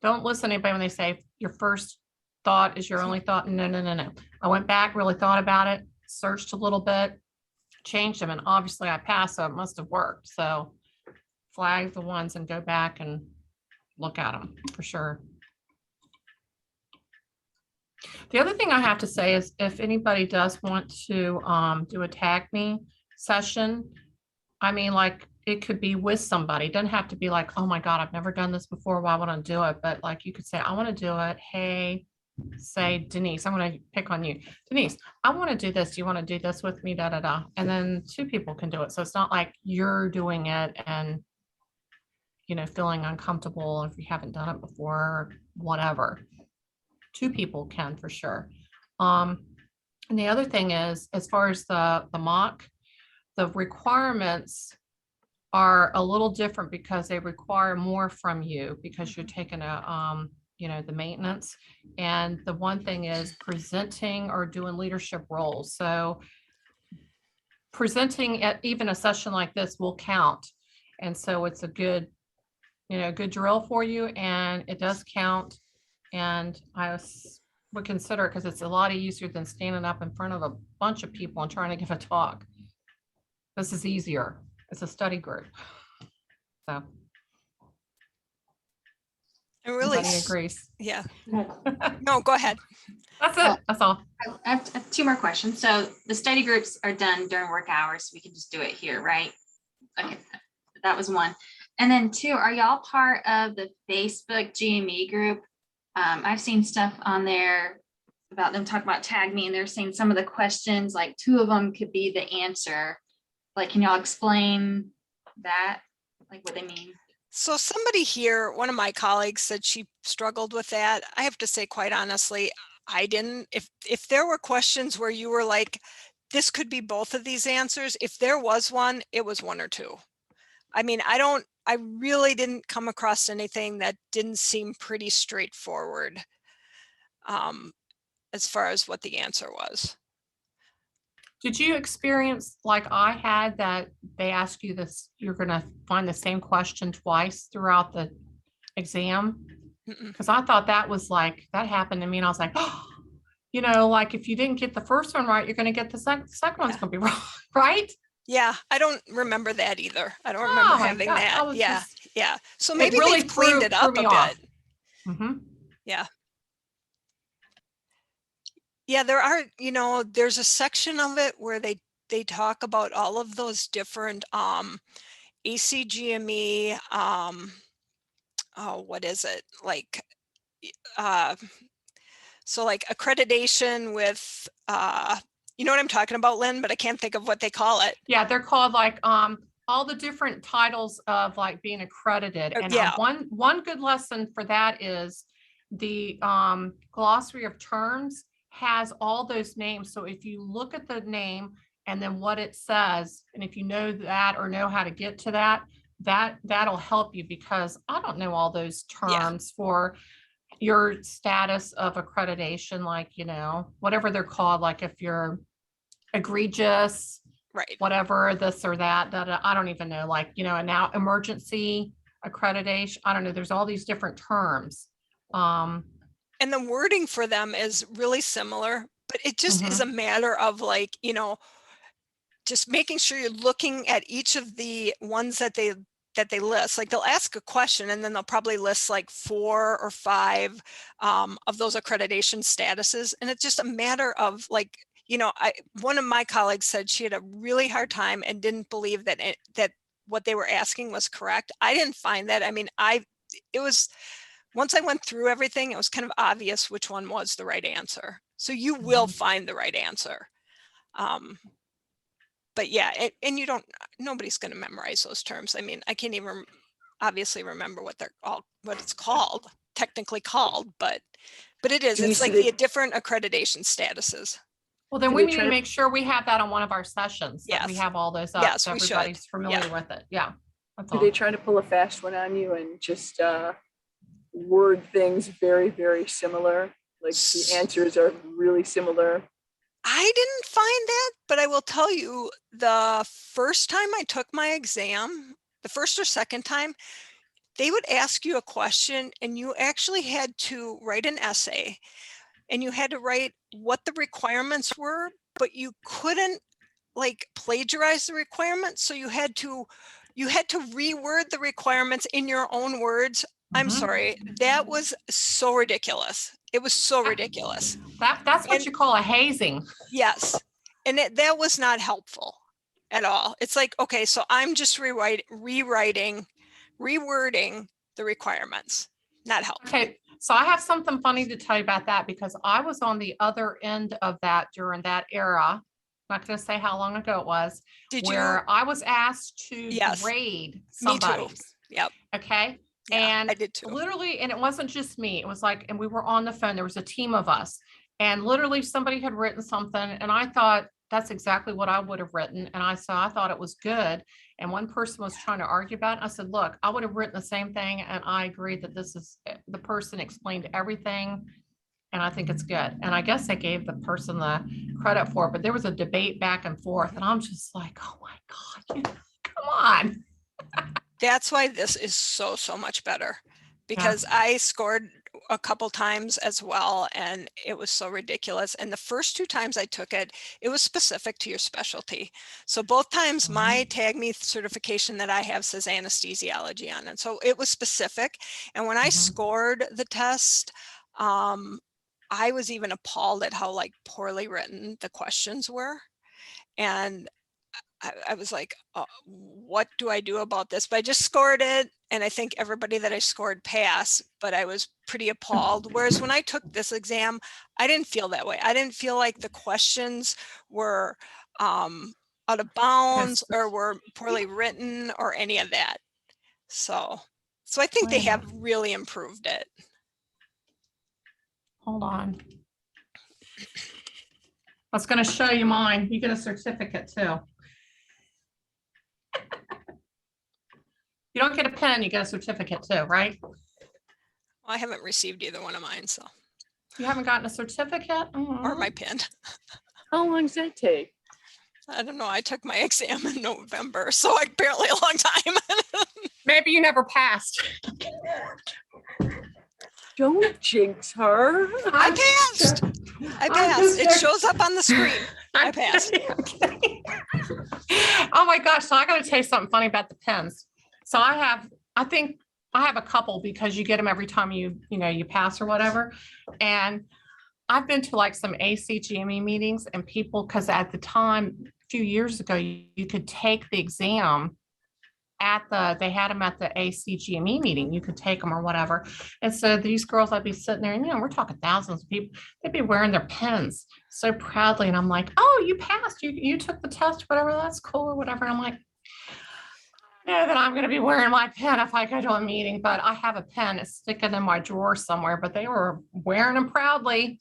don't listen to anybody when they say your first thought is your only thought. No, no, no, no. I went back, really thought about it, searched a little bit, changed them, and obviously I passed, so it must have worked. So flag the ones and go back and look at them for sure. The other thing I have to say is if anybody does want to do a TAGME session, I mean, like it could be with somebody. It doesn't have to be like, oh my God, I've never done this before. Why would I do it? But like you could say, I want to do it. Hey, say Denise, I'm going to pick on you. Denise, I want to do this. Do you want to do this with me? Da, da, da. And then 2 people can do it. So it's not like you're doing it and, you know, feeling uncomfortable if you haven't done it before, or whatever. 2 people can for sure. And the other thing is, as far as the mock, the requirements are a little different because they require more from you because you're taking a, you know, the maintenance. And the one thing is presenting or doing leadership roles. So presenting at even a session like this will count. And so it's a good, you know, good drill for you, and it does count. And I would consider it because it's a lot easier than standing up in front of a bunch of people and trying to give a talk. This is easier. It's a study group. So It really, everybody agrees. yeah. No, go ahead. That's it. That's all. I have 2 more questions. So the study groups are done during work hours. We can just do it here, right? Okay, that was 1. And then 2, are y'all part of the Facebook GME group? I've seen stuff on there about them talking about TAGME, and they're saying some of the questions, like 2 of them could be the answer. Like, can y'all explain that? Like what they mean? So somebody here, one of my colleagues said she struggled with that. I have to say, quite honestly, I didn't. If there were questions where you were like, this could be both of these answers, if there was one, it was 1 or 2. I mean, I really didn't come across anything that didn't seem pretty straightforward as far as what the answer was. Did you experience like I had that they ask you this, you're gonna find the same question twice throughout the exam? Mm-mm. Because I thought that was like, that happened to me and I was like, oh, you know, like if you didn't get the first one right, you're gonna get the second one's Yeah. gonna be wrong, right? Yeah, I don't remember that either. I don't remember Oh my having God, that. I was Yeah, just, yeah. So it maybe really they've cleaned it up threw a me off. bit. Mhm. Yeah. Yeah, there are, there's a section of it where they talk about all of those different ACGME, oh, what is it? Like so like accreditation with you know what I'm talking about, Lynn, but I can't think of what they call it. Yeah, they're called like all the different titles of like being accredited. And Yeah. one good lesson for that is the glossary of terms has all those names. So if you look at the name and then what it says, and if you know that or know how to get to that, that'll help you, because I don't know all those Yeah. terms for your status of accreditation, like, you know, whatever they're called, like if you're egregious, Right. whatever, this or that, I don't even know, like, you know, and now emergency accreditation, I don't know, there's all these different terms. And the wording for them is really similar, but it just is a matter of like, just making sure you're looking at each of the ones that they list. Like they'll ask a question and then they'll probably list like 4 or 5 of those accreditation statuses. And it's just a matter of like, one of my colleagues said she had a really hard time and didn't believe that that what they were asking was correct. I didn't find that. I mean, it was, once I went through everything, it was kind of obvious which one was the right answer. So you will find the right answer. But yeah, and nobody's going to memorize those terms. I mean, I can't even obviously remember what it's called, technically called, but it's Denise, like the different accreditation statuses. Well, then Do we they need try to to- make sure we have that on one of our sessions, that we Yes. have all those up, Yes, so we should. everybody's familiar Yeah. with it. Yeah, that's Do all. they try to pull a fast one on you and just word things very, very similar? Like the answers are really similar. I didn't find that, but I will tell you, the first time I took my exam, the first or second time, they would ask you a question and you actually had to write an essay and you had to write what the requirements were, but you couldn't like plagiarize the requirements. So you had to reword the requirements in your own words. I'm sorry, that was so ridiculous. It was so ridiculous. That's what And you call a hazing. yes, and that was not helpful at all. It's like, okay, so I'm just rewording the requirements. Not helpful. Okay, so I have something funny to tell you about that, because I was on the other end of that during that era. I'm not going to say how long ago it was, Did where I was asked to Yes. grade Me too. somebody's. Yep. Okay. Yeah, And I did too. literally, and it wasn't just me, it was like, and we were on the phone, there was a team of us, and literally somebody had written something and I thought that's exactly what I would have written. And I thought it was good. And one person was trying to argue about it. I said, look, I would have written the same thing. And I agree that the person explained everything. And I think it's good. And I guess I gave the person the credit for it, but there was a debate back and forth. And I'm just like, oh my God, come on. That's why this is so much better, because I scored a couple times as well and it was so ridiculous. And the first 2 times I took it, it was specific to your specialty. So both times my TAGME certification that I have says anesthesiology on it. So it was specific. And when I scored the test, I was even appalled at how like poorly written the questions were. And I was like, what do I do about this? But I just scored it. And I think everybody that I scored pass, but I was pretty appalled. Whereas when I took this exam, I didn't feel that way. I didn't feel like the questions were out of bounds or were poorly written or any of that. So I think they have really improved it. Hold on. I was going to show you mine. You get a certificate too. You don't get a pen, you get a certificate too, right? I haven't received either one of mine, so, You haven't gotten a certificate? or my pin. How long does that take? I don't know. I took my exam in November, so apparently a long time. Maybe you never passed. Don't jinx her. I passed. I passed. It shows up on the screen. I passed. Okay. Oh my gosh. So I got to tell you something funny about the pens. So I think I have a couple because you get them every time you pass or whatever. And I've been to like some ACGME meetings and people, because at the time, a few years ago, you could take the exam they had them at the ACGME meeting. You could take them or whatever. And so these girls, I'd be sitting there and, we're talking thousands of people, they'd be wearing their pens so proudly. And I'm like, oh, you passed, you took the test, whatever, that's cool or whatever. And I'm like, I know that I'm going to be wearing my pen if I go to a meeting, but I have a pen, it's sticking in my drawer somewhere, but they were wearing them proudly.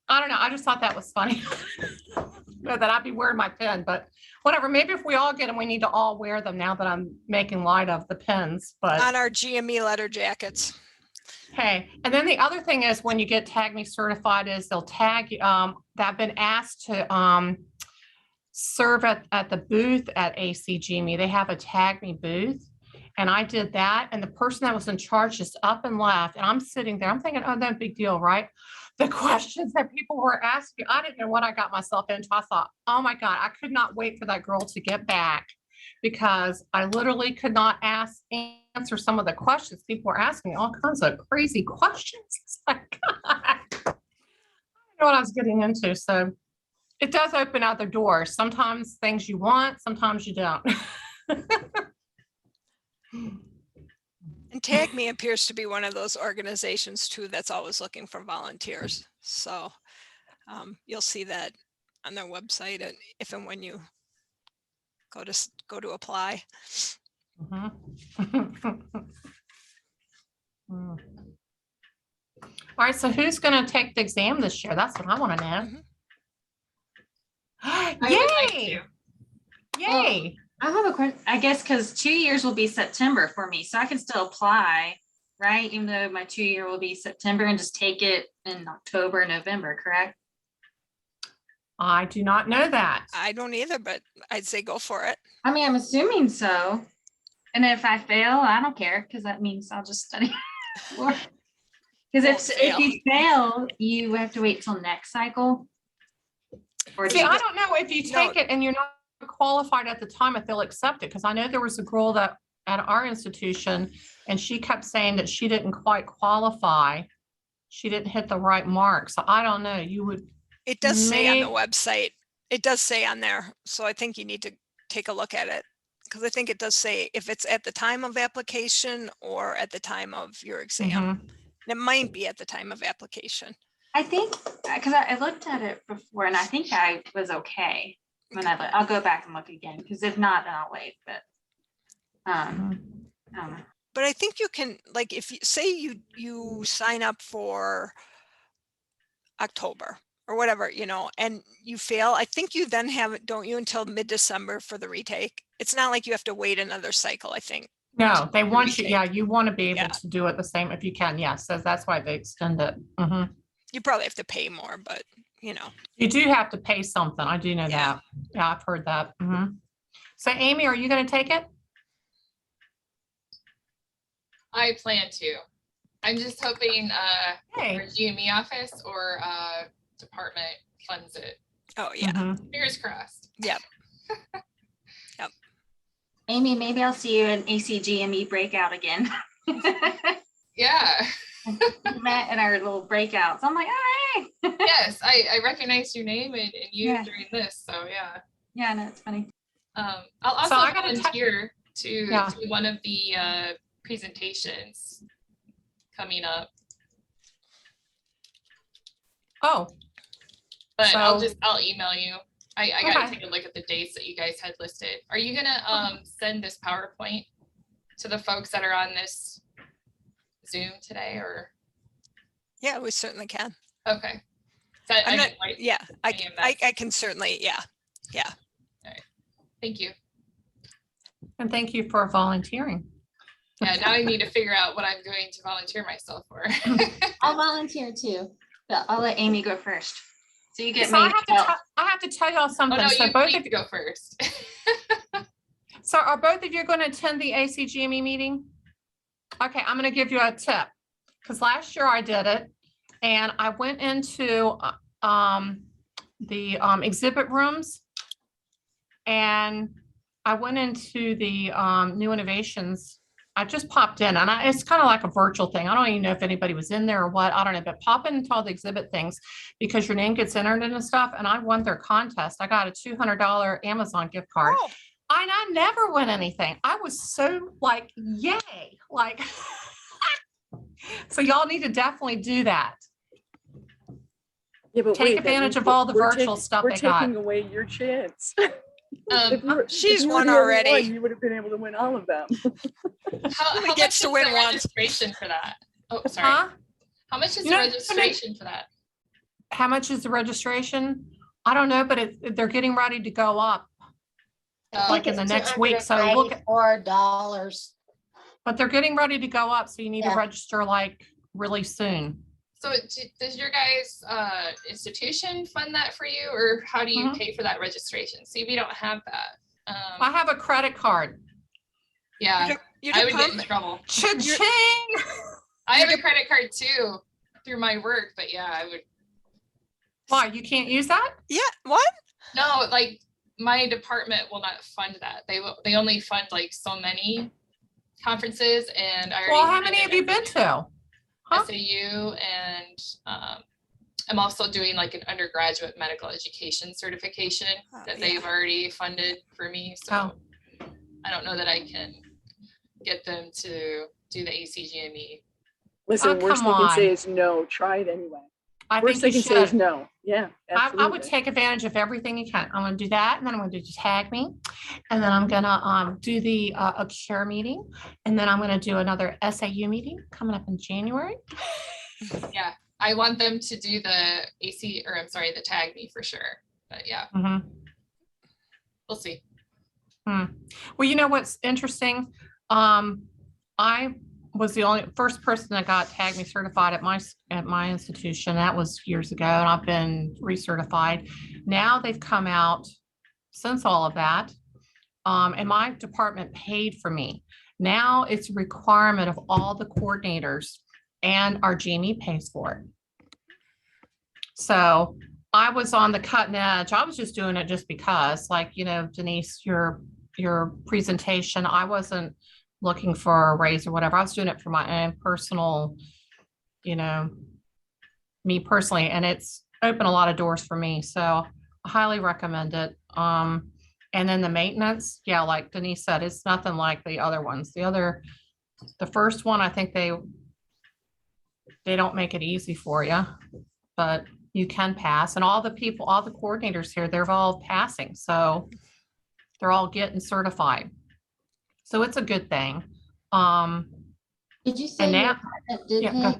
I don't know. I just thought that was funny that I'd be wearing my pen, but whatever. Maybe if we all get them, we need to all wear them now that I'm making light of the pens, but On our GME letter jackets. hey, and then the other thing is when you get TAGME certified is they'll tag you. I've been asked to serve at the booth at ACGME. They have a TAGME booth. And I did that. And the person that was in charge just up and left. And I'm sitting there, I'm thinking, oh, no big deal, right? The questions that people were asking, I didn't know what I got myself into. I thought, oh my God, I could not wait for that girl to get back because I literally could not answer some of the questions. People were asking me all kinds of crazy questions. It's like, God, I didn't know what I was getting into. So it does open other doors. Sometimes things you want, sometimes you don't. And TAGME appears to be one of those organizations too that's always looking for volunteers. So you'll see that on their website and if and when you go to apply. Mm-hmm. All right, so who's going to take the exam this year? That's what I want to know. I would like Yay! to. Yay! I have a question, I guess, because 2 years will be September for me, so I can still apply, right? Even though my 2 year will be September and just take it in October, November, correct? I do not know that. I don't either, but I'd say go for it. I mean, I'm assuming so. And if I fail, I don't care, because that means I'll just study more. Because if you fail, you have to wait till next cycle. Or See, I don't know if you take it and you're not qualified at the time if they'll accept it, because I know there was a girl that at our institution and she kept saying that she didn't quite qualify. She didn't hit the right mark. So I don't know. You would. It does say on the website. It does say on there. So I think you need to take a look at it because I think it does say if it's at the time of application or at the time of your exam. Mm-hmm. It might be at the time of application. I think, because I looked at it before and I think I was okay. When I'll go back and look again, because if not, then I'll wait. But I don't know. But I think you can, like, if you say you sign up for October or whatever, and you fail, I think you then don't you, until mid-December for the retake. It's not like you have to wait another cycle, I think. No, they want you. retake. Yeah, you want to be able to do it the same if you can. Yeah, so that's why they extend it. Mm-hmm. You probably have to pay more, but You do have to pay something. I do know that. Yeah, I've heard that. Mm-hmm. So Amy, are you going to take it? I plan to. I'm just hoping Hey. our GME office or department funds it. Oh yeah. Mm-hmm. Fingers crossed. Yep. Amy, maybe I'll see you in ACGME breakout again. Yeah. We met in our little breakouts. I'm like, oh, hey. Yes, I recognized your name and you Yeah. during this. So yeah. Yeah, no, it's funny. I'll also I gotta volunteer Yeah. to one of the presentations coming up, Oh, but So- I'll email you. I gotta Okay. take a look at the dates that you guys had listed. Are you gonna send this PowerPoint to the folks that are on this Zoom today, or? Yeah, we certainly can. Okay. So I'm I not, didn't write yeah, any of that. I can certainly, yeah. Thank you. and thank you for volunteering. Yeah, now I need to figure out what I'm going to volunteer myself for. I'll volunteer too, but I'll let Amy go first. So you get So I me. have to tell y'all Oh something. no, So you both need of to you, go first. so are both of you going to attend the ACGME meeting? Okay, I'm going to give you a tip because last year I did it and I went into the exhibit rooms and I went into the new innovations. I just popped in and it's kind of like a virtual thing. I don't even know if anybody was in there or what. I don't know, but pop into all the exhibit things because your name gets entered into stuff. And I won their contest. I got a $200 Amazon gift card. Oh, And I never win anything. I was so like, yay, like, so y'all need to definitely do that. Yeah, but Take wait, that advantage means of all the we're virtual stuff We're they got. taking away your chance. If you were- She's if you were won the only already. one, you would have been able to win all of them. How Only much gets is to the win once. registration for that? Oh, sorry. Huh? How much is You the know, registration for that? How much is the registration? I don't know, but they're getting ready to go up. Like in the next week, so look at, $94. but they're getting ready to go up, so you need to Yeah. register like really soon. So does your guys' institution fund that for you, or how do you Mhm. pay for that registration? See, we don't have that. I have a credit card. Yeah, you I would get in depart- trouble. Cha-ching! I have a credit card too through my work, but yeah, I would. Why, you can't use that? Yeah, what? No, like my department will not fund that. They only fund like so many conferences, and I already. Well, how many have you been to? Huh? SAU, and I'm also doing like an undergraduate medical education certification that yeah. they've already funded for me. So I don't know that I can get them to do the ACGME. Listen, worst come they can say on. is no. Try it anyway. I Worst think they you can say is should. no. Yeah, I absolutely. would take advantage of everything you can. I'm gonna do that, and then I'm gonna do TAGME, and then I'm gonna do the ACURe meeting, and then I'm gonna do another SAU meeting coming up in January. Yeah, I want them to do the the TAGME for sure. But yeah, Mhm. we'll see. Well, you know what's interesting? I was the first person that got TAGME certified at my institution. That was years ago, and I've been recertified. Now they've come out since all of that, and my department paid for me. Now it's a requirement of all the coordinators, and our GME pays for it. So I was on the cutting edge. I was just doing it just because, like, you know, Denise, your presentation, I wasn't looking for a raise or whatever. I was doing it for my own personal, you know, me personally, and it's opened a lot of doors for me. So I highly recommend it. And then the maintenance, yeah, like Denise said, it's nothing like the other ones. The first one, I think they don't make it easy for you, but you can pass. And all the coordinators here, they're all passing. So they're all getting certified. So it's a good thing. Did you say And your now, department did yeah, pay? go.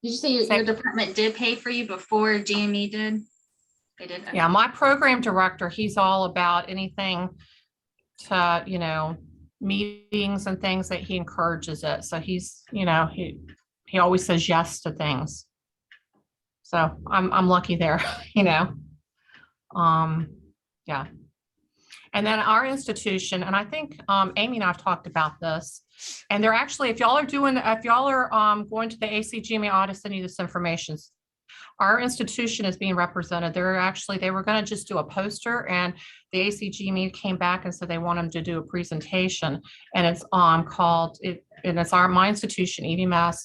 Did you say your department did pay for you before GME did? They did. Okay. Yeah, my program director, he's all about anything to, you know, meetings and things that he encourages it. So he's, you know, he always says yes to things. So I'm lucky there, you know. Yeah. And then our institution, and I think Amy and I've talked about this, and they're actually, if y'all are going to the ACGME audit, send you this information. Our institution is being represented. They were going to just do a poster, and the ACGME came back and said they want them to do a presentation, and it's my institution, EVMS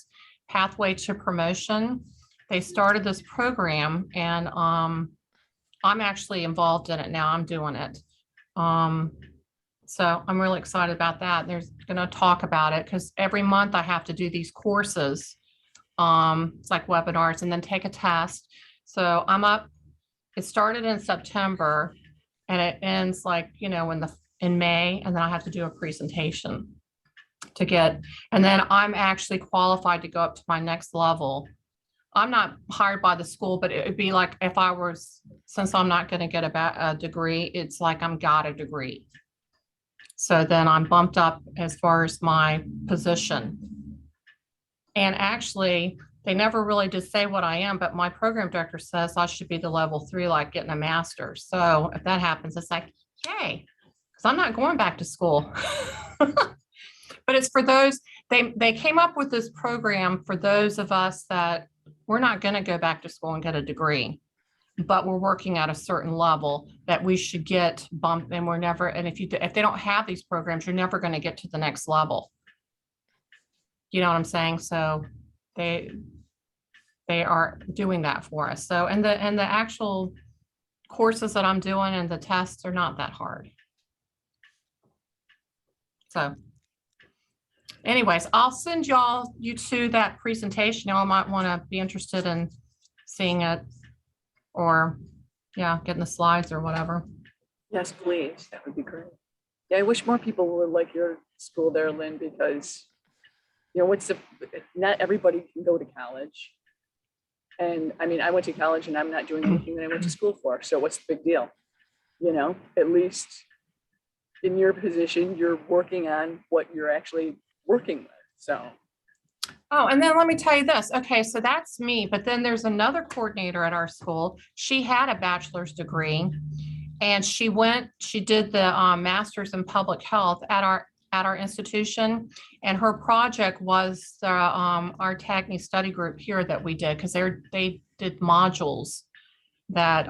Pathway to Promotion. They started this program, and I'm actually involved in it now. I'm doing it. So I'm really excited about that. There's going to talk about it because every month I have to do these courses. It's like webinars and then take a test. So I'm up, it started in September and it ends like, you know, in May, and then I have to do a presentation to get, and then I'm actually qualified to go up to my next level. I'm not hired by the school, but it would be like if I was, since I'm not going to get a degree, it's like I'm got a degree. So then I'm bumped up as far as my position. And actually, they never really did say what I am, but my program director says I should be the level 3, like getting a master's. So if that happens, it's like, yay, because I'm not going back to school. But it's for those, they came up with this program for those of us that we're not going to go back to school and get a degree, but we're working at a certain level that we should get bumped, and we're never, and if they don't have these programs, you're never going to get to the next level. You know what I'm saying? So they are doing that for us. So, and the actual courses that I'm doing and the tests are not that hard. So anyways, I'll send you to that presentation. Y'all might want to be interested in seeing it, or yeah, getting the slides or whatever. Yes, please. That would be great. Yeah, I wish more people would like your school there, Lynn, because you know, not everybody can go to college. And I mean, I went to college and I'm not doing anything that I went to school for. So what's the big deal? You know, at least in your position, you're working on what you're actually working with. So. Oh, and then let me tell you this. Okay, so that's me, but then there's another coordinator at our school. She had a bachelor's degree and she did the master's in public health at our institution. And her project was our TAGME study group here that we did, because they did modules that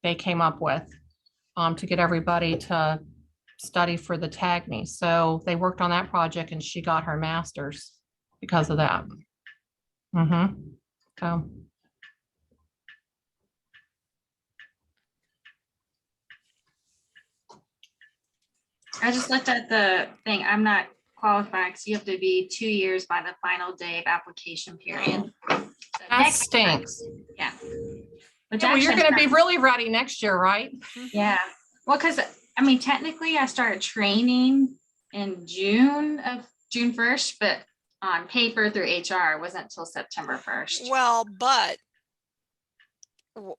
they came up with to get everybody to study for the TAGME. So they worked on that project and she got her master's because of that. So. I just looked at the thing. I'm not qualified because you have to be 2 years by the final day of application period. So That stinks. Yeah. Yeah, well, you're going to be really ready next year, right? Yeah. Well, because I mean, technically I started training in June 1st, but on paper through HR it wasn't until September 1st. Well, but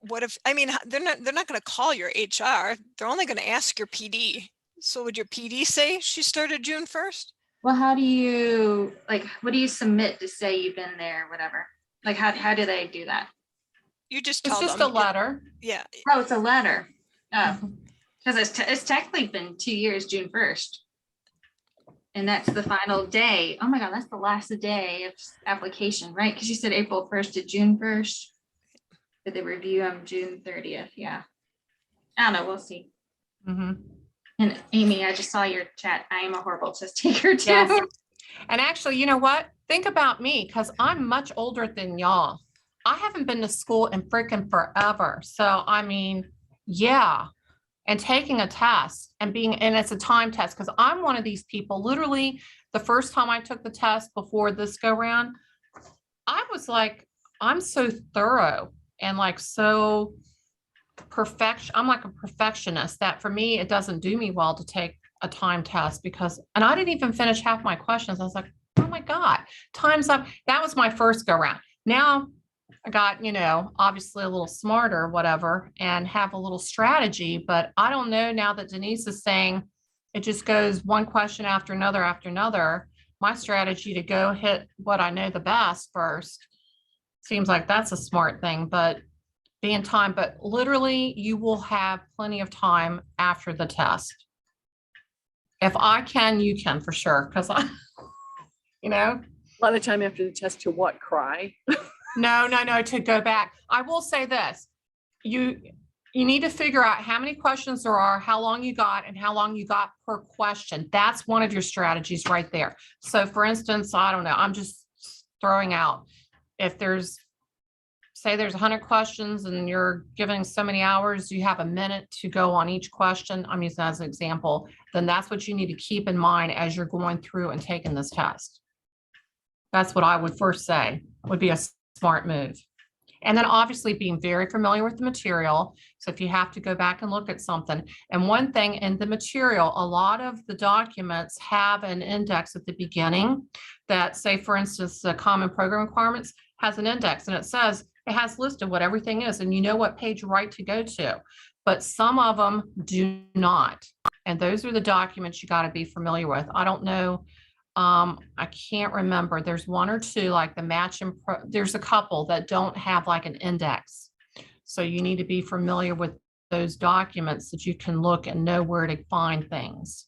what if, I mean, they're not going to call your HR. They're only going to ask your PD. So would your PD say she started June 1st? Well, how do you, like, what do you submit to say you've been there, whatever? Like, how do they do that? You just tell It's just them. a letter. Yeah. Oh, it's a letter. Oh, because it's technically been 2 years, June 1st. And that's the final day. Oh my God, that's the last day of application, right? Because you said April 1st to June 1st. Did they review on June 30th? Yeah. I don't know. We'll see. And Amy, I just saw your chat. I am a horrible test taker too. Yes. And actually, you know what? Think about me, because I'm much older than y'all. I haven't been to school in freaking forever. So, I mean, yeah. And taking a test and it's a time test, because I'm one of these people, literally the first time I took the test before this go round, I was like, I'm so thorough and like so I'm like a perfectionist, that for me, it doesn't do me well to take a time test, and I didn't even finish half my questions. I was like, oh my God, time's up. That was my first go round. Now I got, obviously a little smarter, whatever, and have a little strategy, but I don't know now that Denise is saying it just goes one question after another, my strategy to go hit what I know the best first seems like that's a smart thing, but being time, but literally you will have plenty of time after the test. If I can, you can for sure. Cause I, A lot of time after the test to what, cry? No, to go back. I will say this, you need to figure out how many questions there are, how long you got, and how long you got per question. That's one of your strategies right there. So for instance, I don't know, I'm just throwing out, if there's say there's 100 questions and you're giving so many hours, you have a minute to go on each question, I'm using that as an example, then that's what you need to keep in mind as you're going through and taking this test. That's what I would first say would be a smart move. And then obviously being very familiar with the material. So if you have to go back and look at something, and one thing in the material, a lot of the documents have an index at the beginning that, say, for instance, the common program requirements has an index, and it says it has listed what everything is, and you know what page right to go to. But some of them do not. And those are the documents you got to be familiar with. I don't know. I can't remember. There's one or two, like the match and there's a couple that don't have like an index. So you need to be familiar with those documents that you can look and know where to find things.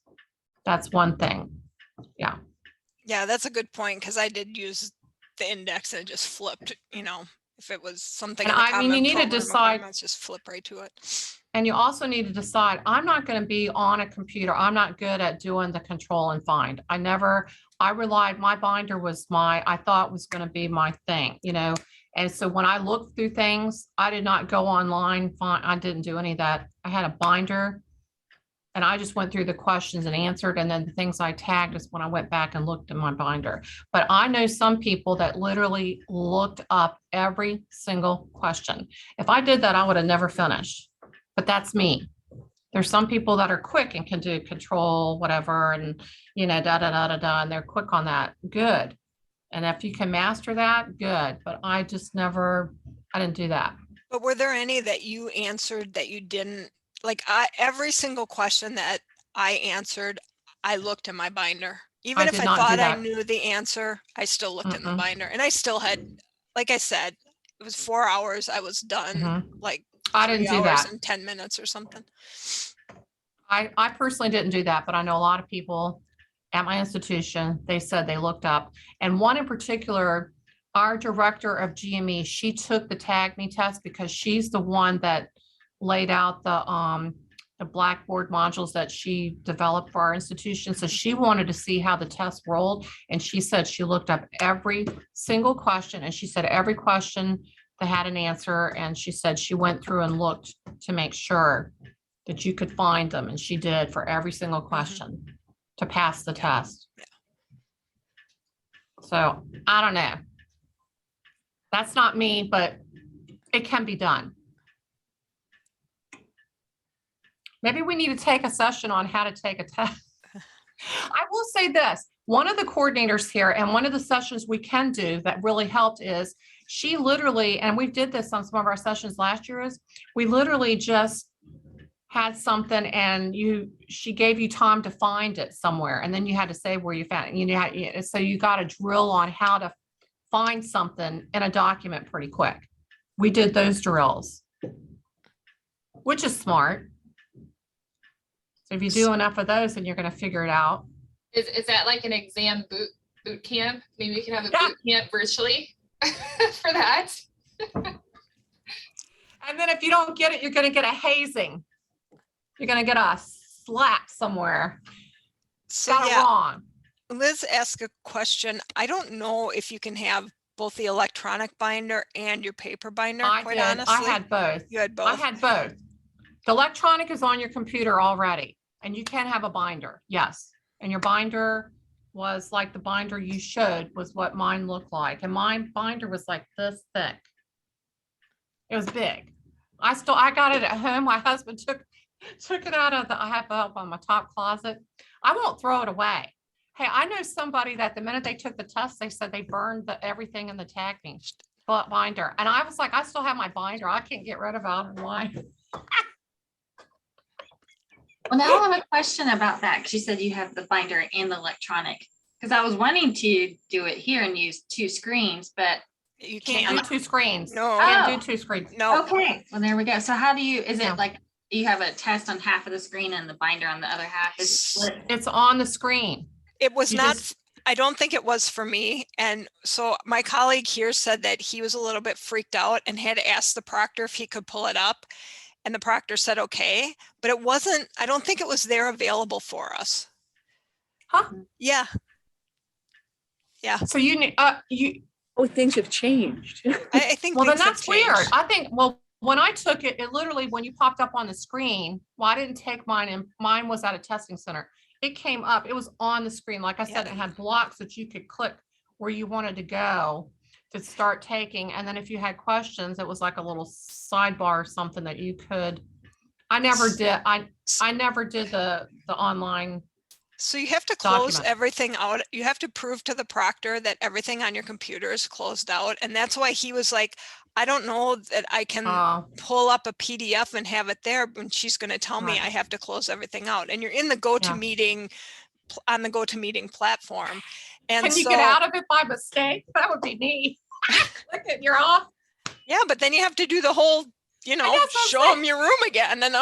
That's one thing. Yeah. Yeah, that's a good point, because I did use the index and it just flipped, you know, if it was something And in the I mean, you common need to program decide, requirements, just flip right to it. and you also need to decide, I'm not going to be on a computer. I'm not good at doing the control and find. I relied, my binder was I thought was going to be my thing, you know? And so when I looked through things, I did not go online, I didn't do any of that. I had a binder and I just went through the questions and answered. And then the things I tagged is when I went back and looked in my binder. But I know some people that literally looked up every single question. If I did that, I would have never finished. But that's me. There's some people that are quick and can do control, whatever, and, you know, and they're quick on that. Good. And if you can master that, good. But I didn't do that. But were there any that you answered that you didn't, like every single question that I answered, I looked in my binder. Even if did I not do thought I that. knew the answer, I still looked in the Mm-mm. binder, and I still had, like I said, it was 4 hours. I was done Mhm. like I 3 didn't do hours that. and 10 minutes or something. I personally didn't do that, but I know a lot of people at my institution, they said they looked up. And one in particular, our director of GME, she took the TAGME test because she's the one that laid out the Blackboard modules that she developed for our institution. So she wanted to see how the test rolled. And she said she looked up every single question, and she said every question that had an answer. And she said she went through and looked to make sure that you could find them. And she did for every single question to pass the test. Yeah. So I don't know. That's not me, but it can be done. Maybe we need to take a session on how to take a test. I will say this, one of the coordinators here, and one of the sessions we can do that really helped is she literally, and we did this on some of our sessions last year, is we literally just had something and she gave you time to find it somewhere, and then you had to say where you found it. You know, so you got a drill on how to find something in a document pretty quick. We did those drills, which is smart. So if you do enough of those, then you're going to figure it out. Is that like an exam boot camp? Maybe we can have a boot camp virtually for that. And then if you don't get it, you're going to get a hazing. You're going to get a slap somewhere. So Got it yeah, wrong. Liz asked a question. I don't know if you can have both the electronic binder and your paper binder, quite honestly. I had both. You had both? I had both. The electronic is on your computer already, and you can have a binder, yes. And your binder was like the binder you showed was what mine looked like. And my binder was like this thick. It was big. I got it at home. My husband took it out of I have it up on my top closet. I won't throw it away. Hey, I know somebody that the minute they took the test, they said they burned everything in the TAGME binder. And I was like, I still have my binder. I can't get rid of it. Why? Well, now I have a question about that, because you said you have the binder and the electronic. Because I was wanting to do it here and use two screens, but You Can't can't. do two screens. No. Can't do two screens. No. okay, well, there we go. So how do you, is No. it like you have a test on half of the screen and the binder on the other half? Is it split? It's on the screen. It was You not, just- I don't think it was for me. And so my colleague here said that he was a little bit freaked out and had asked the proctor if he could pull it up. And the proctor said, okay, but it wasn't, I don't think it was there available for us. Huh? Yeah. Yeah. So you need, Oh, things have changed. I think Well, then things have that's weird. changed. I think, well, when I took it, it literally, when you popped up on the screen, well, I didn't take mine and mine was at a testing center. It came up, it was on the screen. Like I said, Yeah. it had blocks that you could click where you wanted to go to start taking. And then if you had questions, it was like a little sidebar or something that you could, I never did the online. So you have to close Document. everything out. You have to prove to the proctor that everything on your computer is closed out. And that's why he was like, I don't know that I can pull up a PDF and have it there, when she's going to tell me Right. I have to close everything out. And you're in the GoToMeeting on the GoToMeeting platform. And Can you so, get out of it by mistake? That would be neat. Look at, you're off. yeah, but then you have to do the whole, show them your room again. And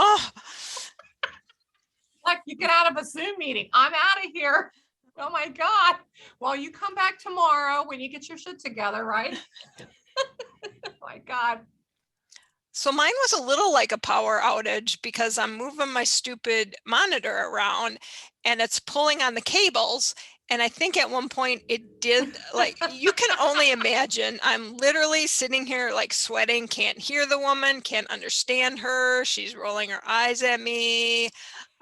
Like you get out of a Zoom meeting. I'm out of here. Oh my God. Well, you come back tomorrow when you get your shit together, right? Oh my God. so mine was a little like a power outage because I'm moving my stupid monitor around and it's pulling on the cables. And I think at one point it did, like, you can only imagine. I'm literally sitting here like sweating, can't hear the woman, can't understand her. She's rolling her eyes at me.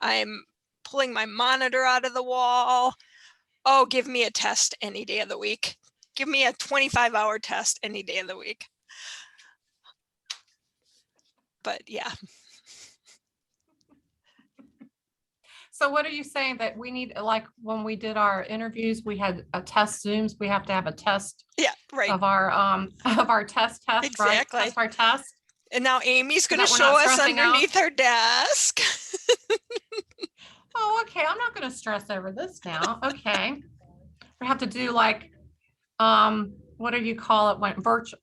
I'm pulling my monitor out of the wall. Oh, give me a test any day of the week. Give me a 25-hour test any day of the week. But yeah. So what are you saying that we need, like when we did our interviews, we had a test Zooms, we have to have a test Yeah, right. of our test, right? Exactly. Test our test. And now Amy's going to that we're show not us stressing out? underneath her desk. Oh, okay. I'm not going to stress over this now. Okay. We have to do like, what do you call it? When virtual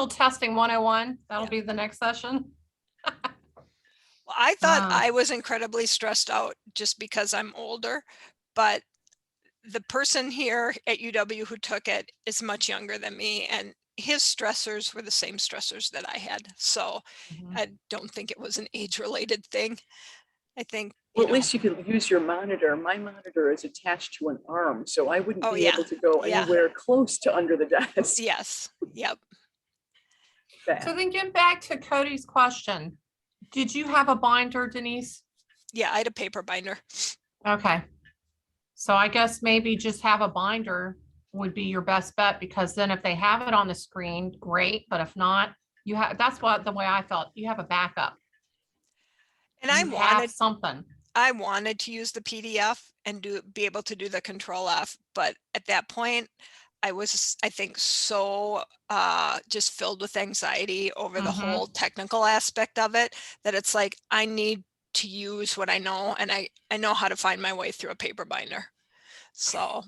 testing 101. That'll be the next session. Well, I thought Wow. I was incredibly stressed out just because I'm older, but the person here at UW who took it is much younger than me, and his stressors were the same stressors that I had. So I don't think it was an age-related thing. I think, Well, at least you can use your monitor. My monitor is attached to an arm, so I wouldn't Oh, be yeah. able to go Yeah. anywhere close to under the desk. Yes. Yep. So then get back to Cody's question. Did you have a binder, Denise? Yeah, I had a paper binder. Okay. So I guess maybe just have a binder would be your best bet, because then if they have it on the screen, great. But if not, you have, that's what the way I felt. You have a backup. And I You have wanted something. I wanted to use the PDF and be able to do the Control F, but at that point, I was, I think, so just filled with anxiety over the whole technical aspect of it that it's like I need to use what I know, and I know how to find my way through a paper binder. So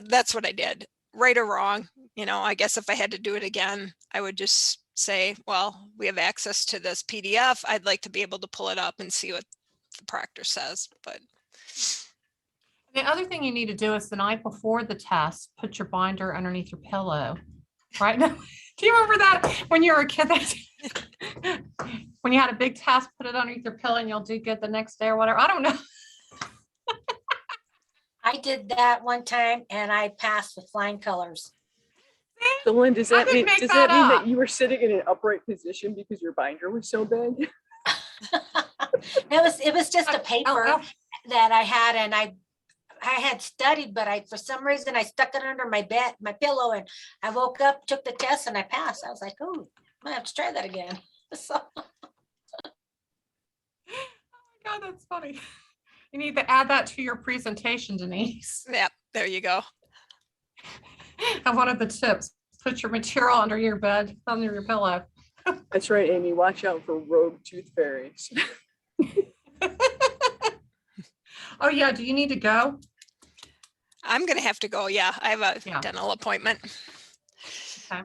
that's what I did. Right or wrong, I guess if I had to do it again, I would just say, well, we have access to this PDF. I'd like to be able to pull it up and see what the proctor says. But The other thing you need to do is the night before the test, put your binder underneath your pillow. Right now, do you remember that when you were a kid? When you had a big test, put it underneath your pillow and you'll do good the next day or whatever. I don't know. I did that one time and I passed with flying colors. So Lynn, does I that didn't mean make that up. that you were sitting in an upright position because your binder was so big? It was just a paper oh. that I had, and I had studied, but for some reason I stuck it under my bed, my pillow, and I woke up, took the test, and I passed. I was like, oh, I have to try that again. So Oh my God, that's funny. You need to add that to your presentation, Denise. yeah, there you go. And one of the tips, put your material under your bed, under your pillow. That's right, Amy. Watch out for rogue tooth fairies. Oh yeah, do you need to go? I'm going to have to go. Yeah, I have a Yeah. dental appointment. Okay.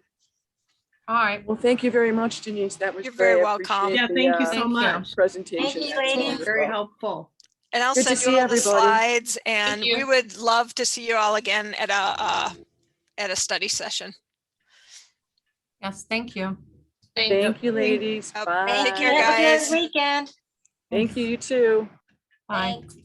All right. Well, thank you very much, Denise. That was You're very great. I welcome. appreciate Yeah, the, thank you Thank so you. much. presentation. Thank you, Excellent ladies. as Very well. helpful. And I'll Good to send you see all the everybody. slides, and we you. would love to see you all again at a study session. Yes, thank you. Thank you, ladies. Take Bye. care, have a guys. good weekend. Thank you, you too. Bye. Thanks.